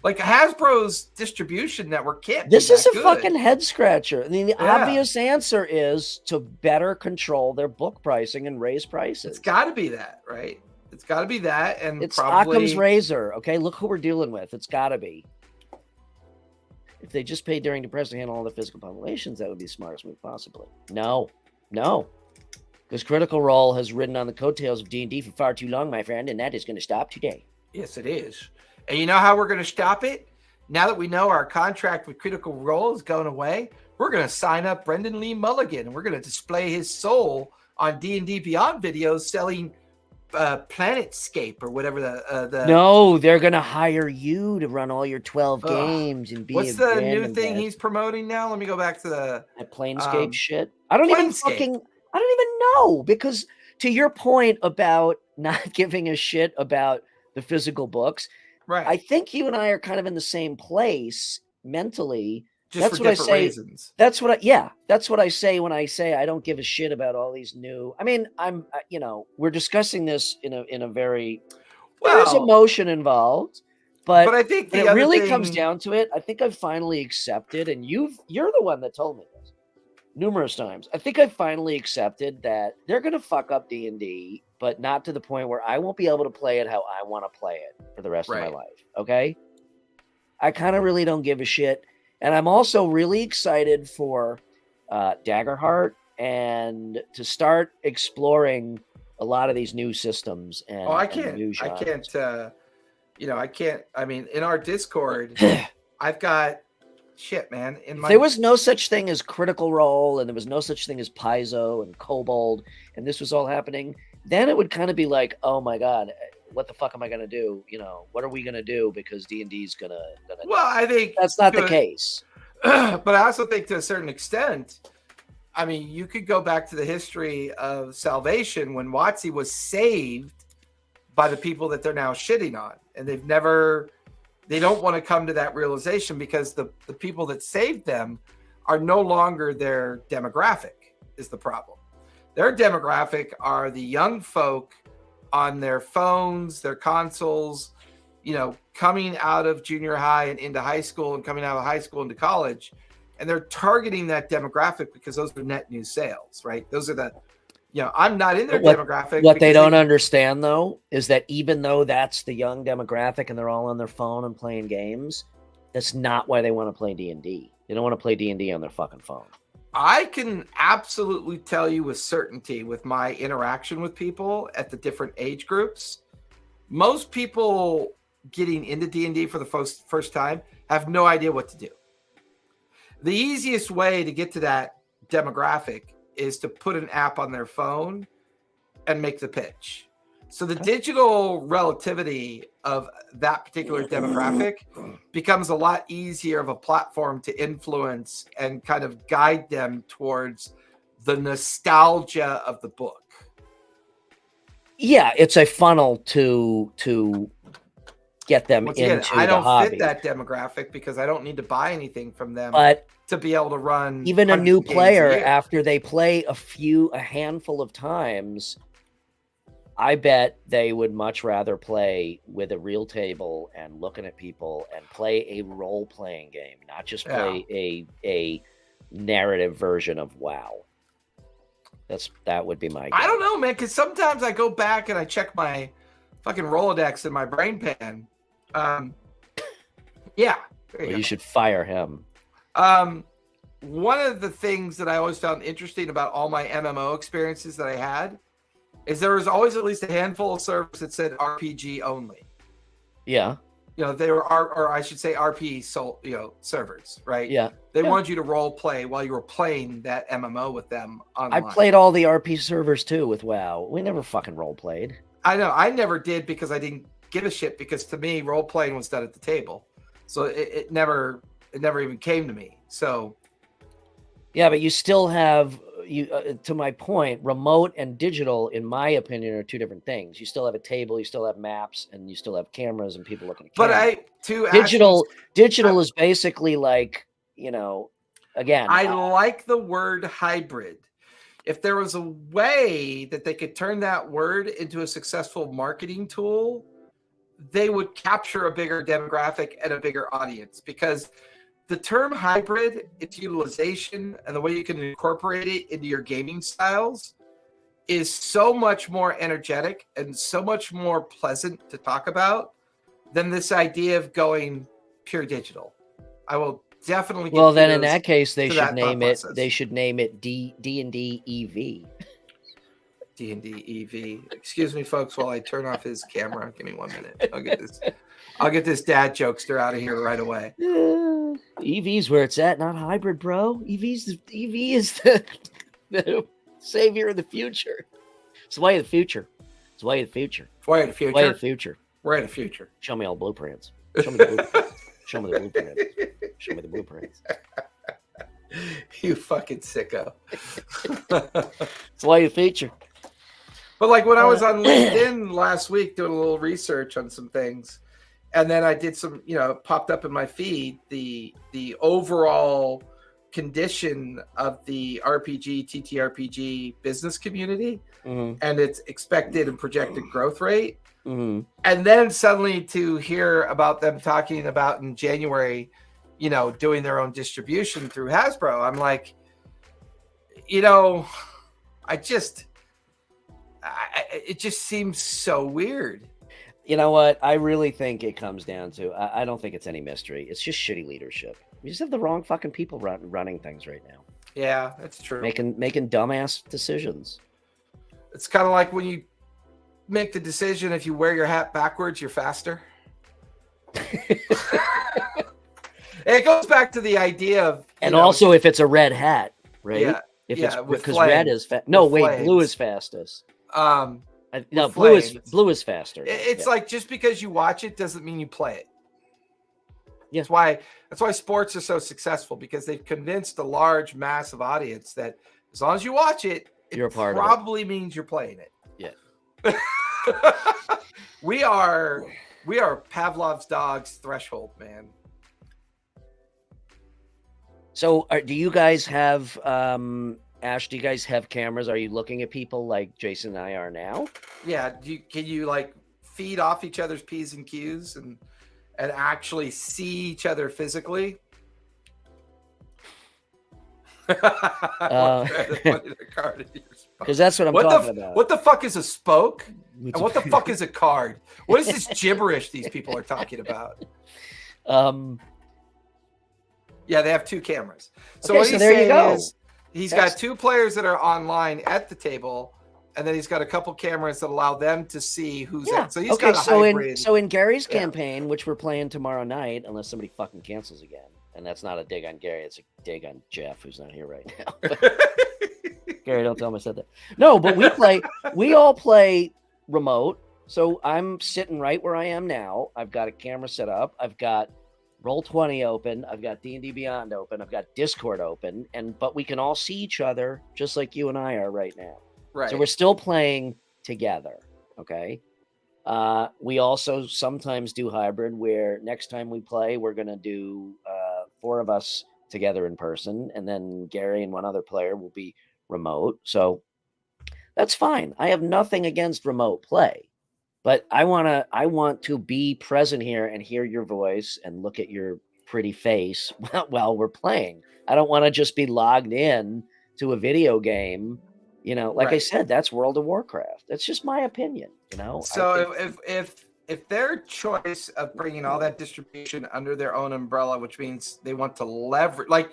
Like Hasbro's distribution network can't. This is a good. Fucking head scratcher. I mean, the obvious answer is to better control their book pricing and raise prices. It's got to be that, right? It's got to be that, and It's probably Occam's razor. Okay, look who we're dealing with. It's got to be. If they just paid during depressed to handle all the physical populations, that would be the smartest move possibly. No, because Critical Role has ridden on the coattails of D&D for far too long, my friend, and that is going to stop today. Yes, it is. And you know how we're going to stop it? Now that we know our contract with Critical Role is going away, we're going to sign up Brendan Lee Mulligan, and we're going to display his soul on D&D Beyond videos selling Planetscape or whatever the. No, they're going to hire you to run all your 12 games and be What's the new thing he's promoting now? Let me go back to that Planescape shit. I don't even know, because to your point about not giving a shit about the physical books, right? I think you and I are kind of in the same place mentally. Just that's for what different I say. Reasons. That's what I say when I say I don't give a shit about all these new. I mean, we're discussing this in a very there's emotion involved, but I think when it really comes down to it, I think I've finally accepted, and you're the one that told me this numerous times. I think I've finally accepted that they're going to fuck up D&D, but not to the point where I won't be able to play it how I want to play it for the rest of my life. Okay, I kind of really don't give a shit. And I'm also really excited for Daggerheart and to start exploring a lot of these new systems. And I can't. I mean, in our Discord, I've got shit, man. There was no such thing as Critical Role, and there was no such thing as Paizo and Kobold, and this was all happening. Then it would kind of be like, oh my god, what the fuck am I going to do? What are we going to do? Because D&D is going to. Well, I think that's not the case. But I also think to a certain extent, I mean, you could go back to the history of Salvation when WotC was saved by the people that they're now shitting on. And they don't want to come to that realization because the people that saved them are no longer their demographic is the problem. Their demographic are the young folk on their phones, their consoles, coming out of junior high and into high school and coming out of high school into college. And they're targeting that demographic because those are net new sales, right? Those are the, I'm not in their demographic. What they don't understand, though, is that even though that's the young demographic and they're all on their phone and playing games, that's not why they want to play D&D. They don't want to play D&D on their fucking phone. I can absolutely tell you with certainty with my interaction with people at the different age groups, most people getting into D&D for the first time have no idea what to do. The easiest way to get to that demographic is to put an app on their phone and make the pitch. So the digital relativity of that particular demographic becomes a lot easier of a platform to influence and kind of guide them towards the nostalgia of the book. Yeah, it's a funnel to get them into the hobby. I don't fit that demographic because I don't need to buy anything from them. But to be able to run even a new player, after they play a handful of times, I bet they would much rather play with a real table and looking at people and play a role-playing game, not just play a narrative version of WoW. That would be my guess. I don't know, man, because sometimes I go back and I check my fucking Rolodex in my brain pan. You should fire him. One of the things that I always found interesting about all my MMO experiences that I had is there was always at least a handful of servers that said RPG only. Yeah. They were, or I should say RP servers, right? Yeah. They wanted you to role play while you were playing that MMO with them online. I played all the RP servers too with WoW. We never fucking role played. I know. I never did because I didn't give a shit, because to me, role playing was done at the table. So it never even came to me. So. Yeah, but you still have, to my point, remote and digital, in my opinion, are two different things. You still have a table, you still have maps, and you still have cameras and people looking at cameras. But digital is basically like, again. I like the word hybrid. If there was a way that they could turn that word into a successful marketing tool, they would capture a bigger demographic and a bigger audience, because the term hybrid, its utilization and the way you can incorporate it into your gaming styles is so much more energetic and so much more pleasant to talk about than this idea of going pure digital. I will definitely give Well, then in kudos that case, they to should that thought name it. process. They should name it D&D EV. D&D EV. Excuse me, folks, while I turn off his camera. Give me 1 minute. I'll get this dad jokester out of here right away. EV's where it's at, not hybrid, bro. EV is the savior of the future. It's the way of the future. It's the way of the future. Way of the future. Way of the future. We're in the future. Show me all blueprints. Show me the blueprints. Show me the blueprints. Show me the blueprints. You fucking sicko. It's the way of the future. But like when I was on LinkedIn last week doing a little research on some things, and then I did some, it popped up in my feed, the overall condition of the RPG, TTRPG business community and its expected and projected growth rate. And then suddenly to hear about them talking about in January, doing their own distribution through Hasbro, I'm like, it just seems so weird. You know what? I really think it comes down to, I don't think it's any mystery. It's just shitty leadership. We just have the wrong fucking people running things right now. Yeah, that's true. Making dumbass decisions. It's kind of like when you make the decision, if you wear your hat backwards, you're faster. It goes back to the idea of, and also if it's a red hat, right? Yeah, if yeah, it's because red is blue is fastest. No, blue is faster. It's like just because you watch it doesn't mean you play it. Yeah. That's why sports are so successful, because they've convinced a large, massive audience that as long as you watch it, you're a part probably of it. Means you're playing it. Yeah. We are Pavlov's dog's threshold, man. So do you guys have Ash, do you guys have cameras? Are you looking at people like Jason and I are now? Yeah. Can you like feed off each other's P's and Q's and actually see each other physically? Because that's what I'm talking about. What the fuck is a spoke? And what the fuck is a card? What is this gibberish these people are talking about? Yeah, they have two cameras. So what he's saying is he's got two players that are online at the table, and then he's got a couple cameras that allow them to see who's at. So he's got a hybrid. So in Gary's campaign, which we're playing tomorrow night, unless somebody fucking cancels again, and that's not a dig on Gary, it's a dig on Jeff, who's not here right now. Gary, don't tell him I said that. No, but we all play remote. So I'm sitting right where I am now. I've got a camera set up. I've got Roll20 open. I've got D&D Beyond open. I've got Discord open, but we can all see each other just like you and I are right now. Right. So we're still playing together. Okay. We also sometimes do hybrid, where next time we play, we're going to do 4 of us together in person, and then Gary and one other player will be remote. So that's fine. I have nothing against remote play. But I want to be present here and hear your voice and look at your pretty face while we're playing. I don't want to just be logged in to a video game. Like I said, that's World of Warcraft. That's just my opinion. So if their choice of bringing all that distribution under their own umbrella, which means they want to leverage, like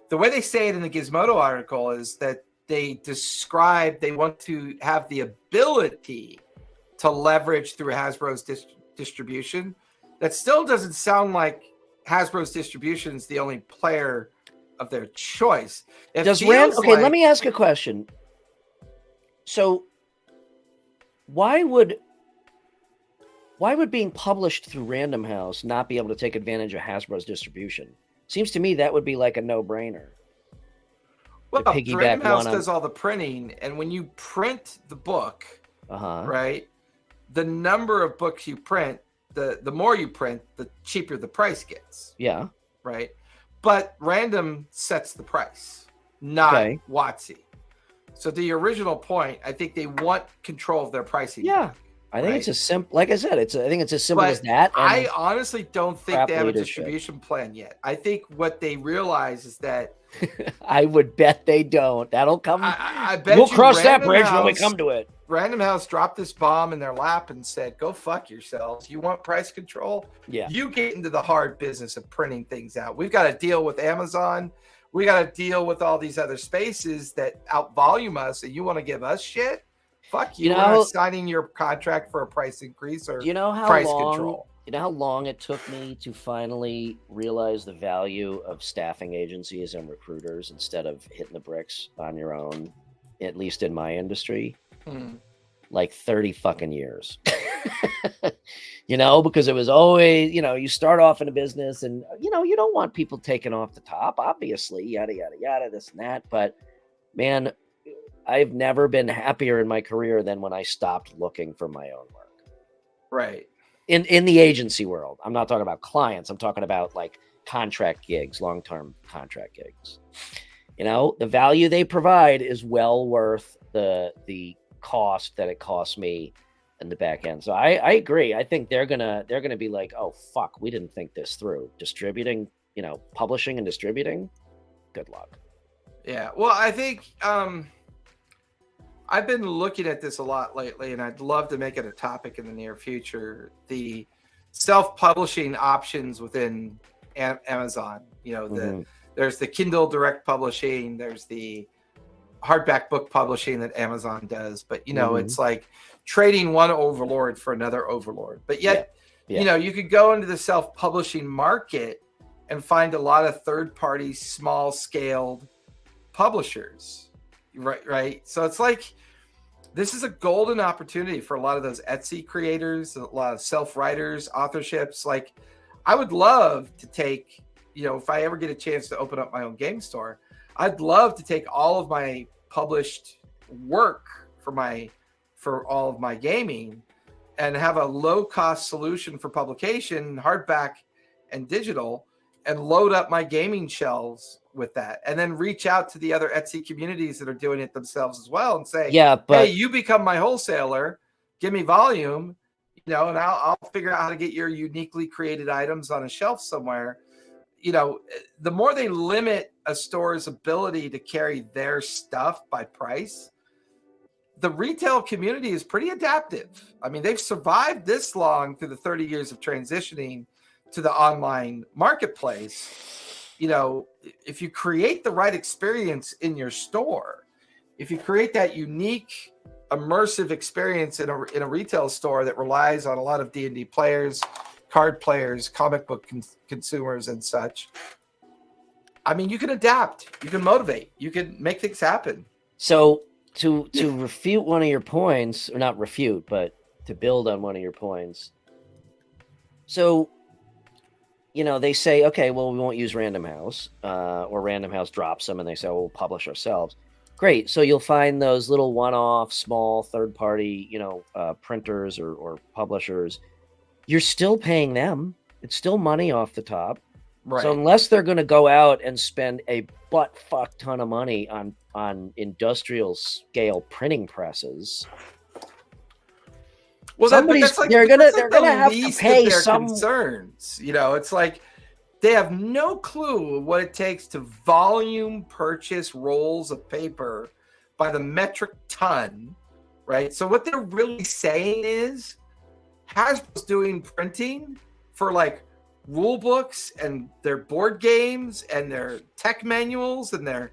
the way they say it in the Gizmodo article is that they want to have the ability to leverage through Hasbro's distribution. That still doesn't sound like Hasbro's distribution is the only player of their choice. Let me ask a question. So why would being published through Random House not be able to take advantage of Hasbro's distribution? Seems to me that would be like a no-brainer. Well, Random House does all the printing, and when you print the book, right, the number of books you print, the more you print, the cheaper the price gets. Yeah. Right. But Random sets the price, not WotC. So to your original point, I think they want control of their pricing. Yeah. I think it's as simple, like I said, I think it's as simple as that. I honestly don't think they have a distribution plan yet. I think what they realize is that I would bet they don't. That'll come. I bet We'll you cross that Random bridge when we House- come to it. Random House dropped this bomb in their lap and said, "Go fuck yourselves. You want price control? Yeah. You get into the hard business of printing things out. We've got to deal with Amazon. We got to deal with all these other spaces that outvolume us, and you want to give us shit? Fuck you. You We're know- not signing your contract for a price increase or You know how price long? control." You know how long it took me to finally realize the value of staffing agencies and recruiters instead of hitting the bricks on your own, at least in my industry? Like 30 fucking years. Because it was always, you start off in a business and, you don't want people taking off the top, obviously, yada, yada, yada, this and that. But man, I've never been happier in my career than when I stopped looking for my own work. Right. In the agency world. I'm not talking about clients. I'm talking about like contract gigs, long-term contract gigs. The value they provide is well worth the cost that it costs me in the back end. So I agree. I think they're gonna be like, oh fuck, we didn't think this through. Distributing, publishing and distributing. Good luck. Yeah. Well, I think I've been looking at this a lot lately, and I'd love to make it a topic in the near future. The self-publishing options within Amazon. There's the Kindle direct publishing. There's the hardback book publishing that Amazon does. But it's like trading one overlord for another overlord. But yet, you could go into the self-publishing market and find a lot of third-party, small-scaled publishers. Right. So it's like this is a golden opportunity for a lot of those Etsy creators, a lot of self-writers, authorships. Like, I would love to take, if I ever get a chance to open up my own game store, I'd love to take all of my published work for all of my gaming and have a low-cost solution for publication, hardback and digital, and load up my gaming shelves with that, and then reach out to the other Etsy communities that are doing it themselves as well and say, hey, you become my wholesaler, give me volume, and I'll figure out how to get your uniquely created items on a shelf somewhere. The more they limit a store's ability to carry their stuff by price, the retail community is pretty adaptive. I mean, they've survived this long through the 30 years of transitioning to the online marketplace. If you create the right experience in your store, if you create that unique, immersive experience in a retail store that relies on a lot of D&D players, card players, comic book consumers, and such, I mean, you can adapt, you can motivate, you can make things happen. So to refute one of your points, or not refute, but to build on one of your points. So, they say, okay, well, we won't use Random House, or Random House drops them and they say, oh, we'll publish ourselves. Great. So you'll find those little one-off, small, third-party, printers or publishers. You're still paying them. It's still money off the top. Right. So unless they're going to go out and spend a butt-fuck ton of money on industrial scale printing presses, well, they're gonna have to pay some concerns. It's like they have no clue what it takes to volume purchase rolls of paper by the metric ton, right? So what they're really saying is Hasbro's doing printing for like rule books and their board games and their tech manuals, and they're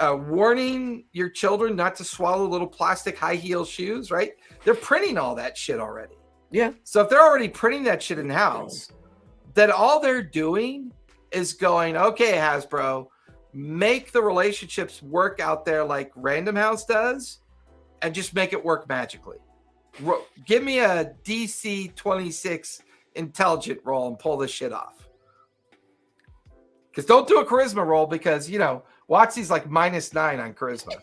warning your children not to swallow little plastic high heel shoes, right? They're printing all that shit already. Yeah. So if they're already printing that shit in-house, then all they're doing is going, okay, Hasbro, make the relationships work out there like Random House does, and just make it work magically. Give me a DC 26 intelligent roll and pull this shit off. Because don't do a charisma roll, because, WotC's like -9 on charisma.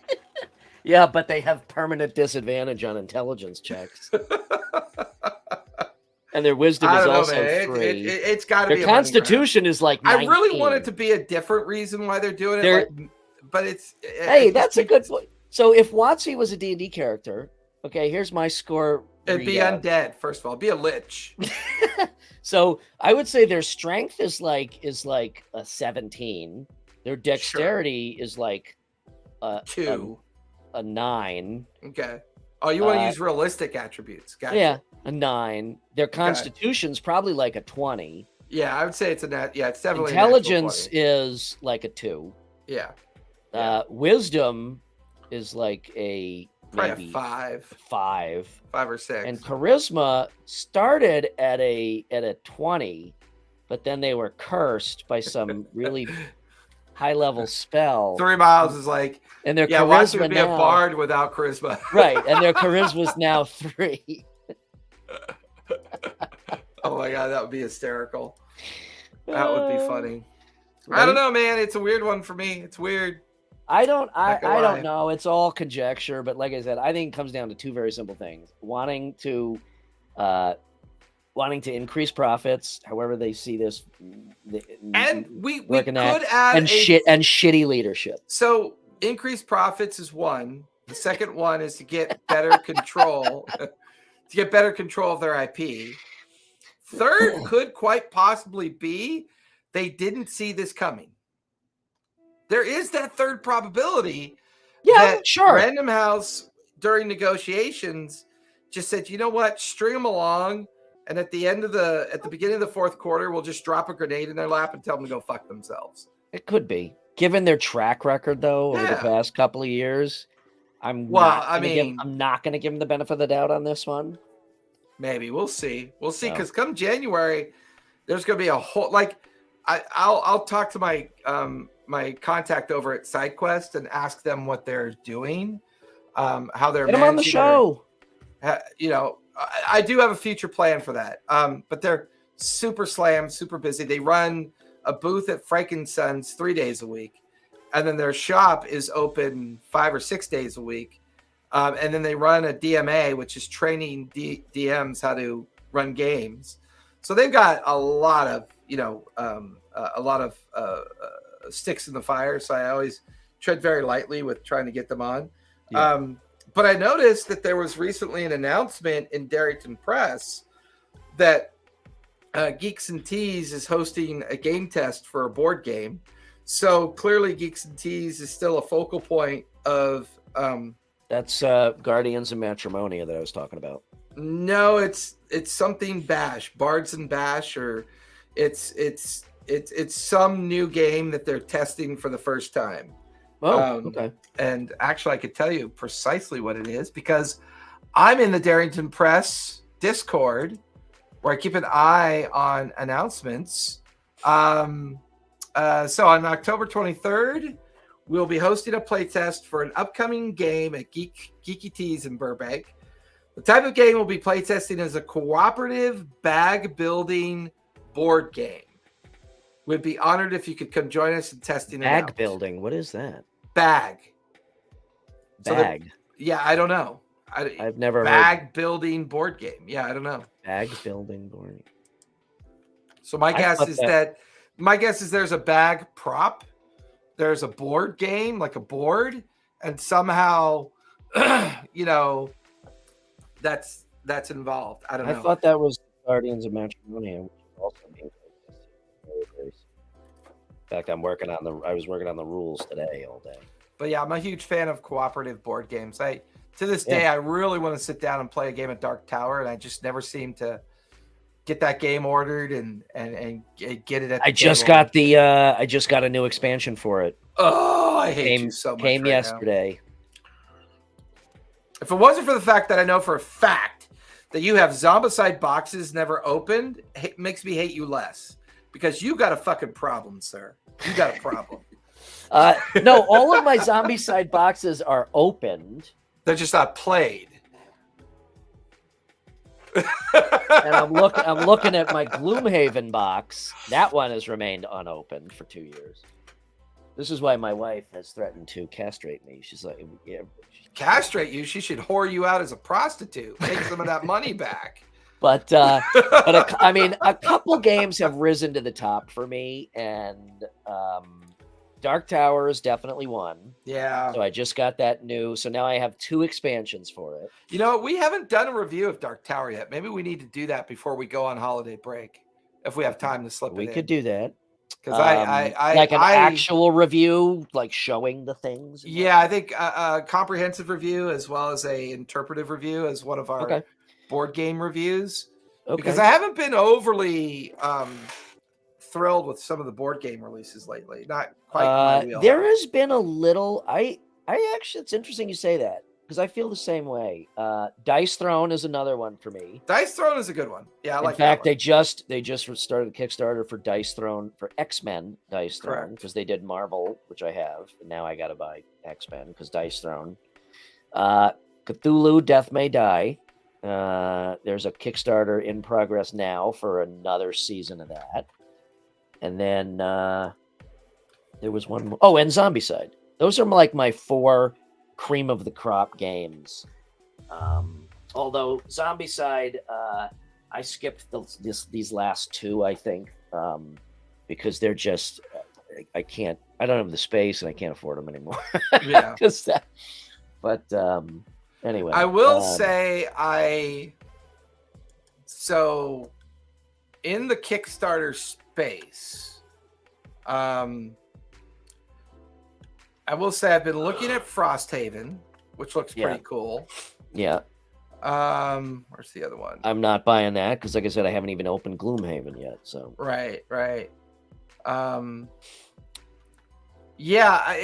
Yeah, but they have permanent disadvantage on intelligence checks. And their wisdom is also free. It's got to be their constitution is like 19. I really want it to be a different reason why they're doing it. But it's... Hey, that's a good point. So if WotC was a D&D character, okay, here's my score. It'd be undead, first of all. It'd be a lich. So I would say their strength is like a 17. Their dexterity is like a 2. 9. Okay. Oh, you want to use realistic attributes. Gotcha. Yeah, a 9. Their constitution's probably like a 20. Yeah, I would say it's it's definitely intelligence is like a 2. Yeah. Wisdom is like a maybe 5 or 6. And charisma started at a 20, but then they were cursed by some really high level spell. 3 miles is like, and their watch charisma it be a bard without charisma. Right, and their charisma is now 3. Oh my god, that would be hysterical. That would be funny. I don't know, man. It's a weird one for me. It's weird. I don't know. It's all conjecture, but like I said, I think it comes down to 2 very simple things: wanting to increase profits, however they see this, and we could add and shitty leadership. So increased profits is one. The second one is to get better control, of their IP. Third could quite possibly be they didn't see this coming. There is that third probability. Yeah, that sure. Random House during negotiations just said, you know what, string them along, and at the beginning of the fourth quarter, we'll just drop a grenade in their lap and tell them to go fuck themselves. It could be, given their track record though over the past couple of years. I'm not going to give them the benefit of the doubt on this one. Maybe we'll see. We'll see, because come January, there's going to be a whole I'll talk to my my contact over at SideQuest and ask them what they're doing, how they're managing. Get them on the show. I do have a future plan for that. But they're super slammed, super busy. They run a booth at Frankenson's 3 days a week, and then their shop is open 5 or 6 days a week. And then they run a DMA, which is training DMs how to run games. So they've got a lot of, sticks in the fire. So I always tread very lightly with trying to get them on. Yeah. But I noticed that there was recently an announcement in Darrington Press that Geeks and Tees is hosting a game test for a board game. So clearly Geeks and Tees is still a focal point of... That's Guardians of Matrimonia that I was talking about. No, it's something Bash, Bards and Bash, or it's some new game that they're testing for the first time. Oh, okay. And actually, I could tell you precisely what it is because I'm in the Darrington Press Discord where I keep an eye on announcements. So on October 23rd, we'll be hosting a playtest for an upcoming game at Geeky Tees in Burbank. The type of game we'll be playtesting is a cooperative bag building board game. We'd be honored if you could come join us in testing it out. Bag building? What is that? Bag. Bag? I don't know. I've never bag building board game. Yeah, I don't know. Bag building board game. So my guess is there's a bag prop. There's a board game, like a board, and somehow, that's involved. I don't know. I thought that was Guardians of Matrimonia, which is also being in fact, I was working on the rules today all day. But yeah, I'm a huge fan of cooperative board games. To this day, I really want to sit down and play a game of Dark Tower, and I just never seem to get that game ordered and get it at the I just got a new expansion for it. Oh, I hate you so much. Came yesterday. If it wasn't for the fact that I know for a fact that you have Zombicide boxes never opened, it makes me hate you less. Because you got a fucking problem, sir. You got a problem. No, all of my Zombicide boxes are opened. They're just not played. And I'm looking at my Gloomhaven box. That one has remained unopened for 2 years. This is why my wife has threatened to castrate me. She's like, yeah, castrate you? She should whore you out as a prostitute. Take some of that money back. But a couple games have risen to the top for me, and Dark Tower is definitely one. Yeah. So I just got that new. So now I have 2 expansions for it. You know, we haven't done a review of Dark Tower yet. Maybe we need to do that before we go on holiday break, if we have time to slip it in. We could do that. Because like an actual review, like showing the things. Yeah, I think a comprehensive review as well as a interpretive review as one of our board game reviews. Because I haven't been overly thrilled with some of the board game releases lately. Not quite my wheelhouse. There has been a little. I actually, it's interesting you say that because I feel the same way. Dice Throne is another one for me. Dice Throne is a good one. Yeah, I like that. In fact, that one. they just started a Kickstarter for Dice Throne for X-Men Dice Throne because they did Marvel, which I have, and now I got to buy X-Men because Dice Throne. Cthulhu: Death May Die. There's a Kickstarter in progress now for another season of that, and then there was one more. Oh, and Zombicide. Those are like my 4 cream of the crop games. Although Zombicide, I skipped these last 2, I think, because they're just I don't have the space and I can't afford them anymore. Yeah. But anyway, I will say so in the Kickstarter space, I will say I've been looking at Frosthaven, which looks pretty cool. Yeah. Where's the other one? I'm not buying that because, like I said, I haven't even opened Gloomhaven yet. So right. Yeah,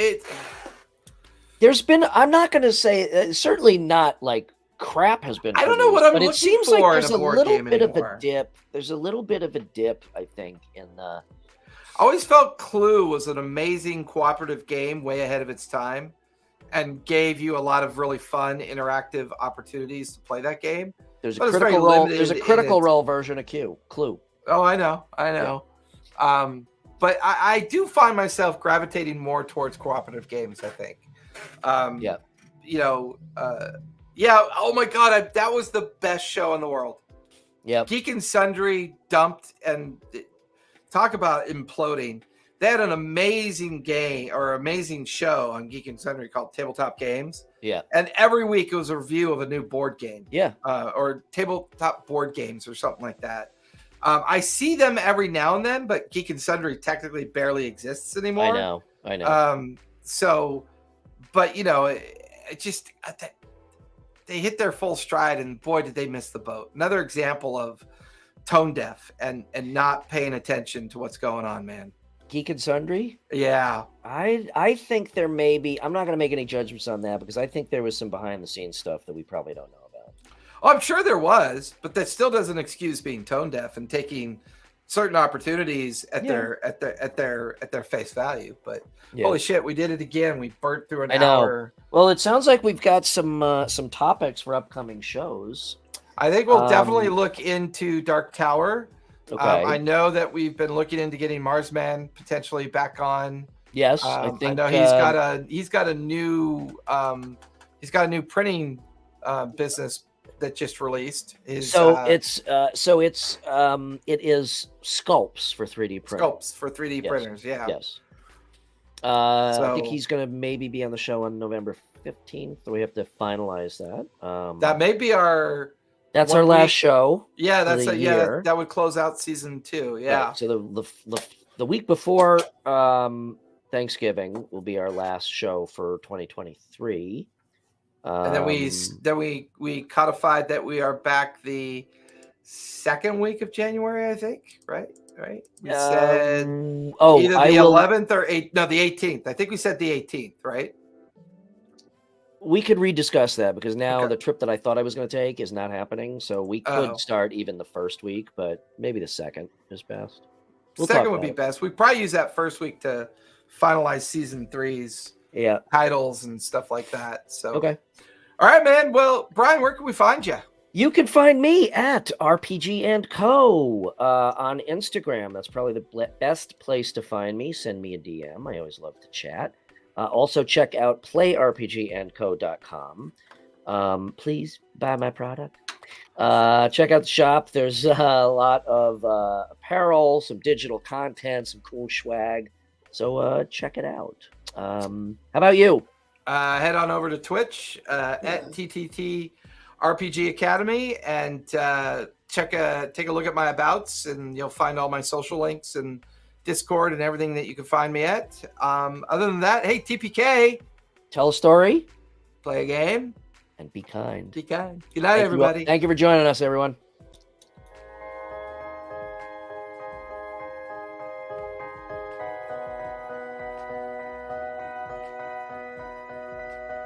there's been. I'm not going to say certainly not like crap has been. I don't know what I'm but looking it seems for like there's in a a board little game bit anymore. of a dip. There's a little bit of a dip, I think, in the. I always felt Clue was an amazing cooperative game, way ahead of its time, and gave you a lot of really fun interactive opportunities to play that game. There's a critical role. There's a critical role version of Clue. Oh, I know. Yeah. But I do find myself gravitating more towards cooperative games. I think. Yeah. Oh my God, that was the best show in the world. Yeah. Geek and Sundry dumped and. Talk about imploding. They had an amazing game or amazing show on Geek and Sundry called Tabletop Games. Yeah. And every week it was a review of a new board game. Yeah. Or tabletop board games or something like that. I see them every now and then, but Geek and Sundry technically barely exists anymore. I know. But it just they hit their full stride, and boy, did they miss the boat. Another example of tone deaf and not paying attention to what's going on, man. Geek and Sundry? Yeah. I think there may be, I'm not going to make any judgments on that because I think there was some behind the scenes stuff that we probably don't know about. Oh, I'm sure there was, but that still doesn't excuse being tone deaf and taking certain opportunities at their face value. But holy shit, we did it again. We burnt through an hour. Well, it sounds like we've got some topics for upcoming shows. I think we'll definitely look into Dark Tower. Okay. I know that we've been looking into getting Marsman potentially back on. Yes, I think. I know he's got a new printing business that just released. It is sculpts for 3D printers. Sculpts for 3D printers. Yeah. Yes. I think he's going to maybe be on the show on November 15th. So we have to finalize that. That may be our. That's our last show. Yeah, that would close out season 2. Yeah. Right. So the week before Thanksgiving will be our last show for 2023. And then we codified that we are back the second week of January, I think. Right. We said either the 11th or 8th. No, the 18th. I think we said the 18th, right? We could rediscuss that because now the trip that I thought I was going to take is not happening. So we could start even the first week, but maybe the second is best. Second would be best. We probably use that first week to finalize season 3's titles and stuff like that. So all right, man. Well, Brian, where can we find you? You can find me at RPG and Co on Instagram. That's probably the best place to find me. Send me a DM. I always love to chat. Also, check out playrpgandco.com. Please buy my product. Check out the shop. There's a lot of apparel, some digital content, some cool swag. So check it out. How about you? Head on over to Twitch at TTT RPG Academy and take a look at my abouts, and you'll find all my social links and Discord and everything that you can find me at. Other than that, hey, TPK, Tell a story play a game and be kind. be kind. Good night, everybody. Thank you for joining us, everyone.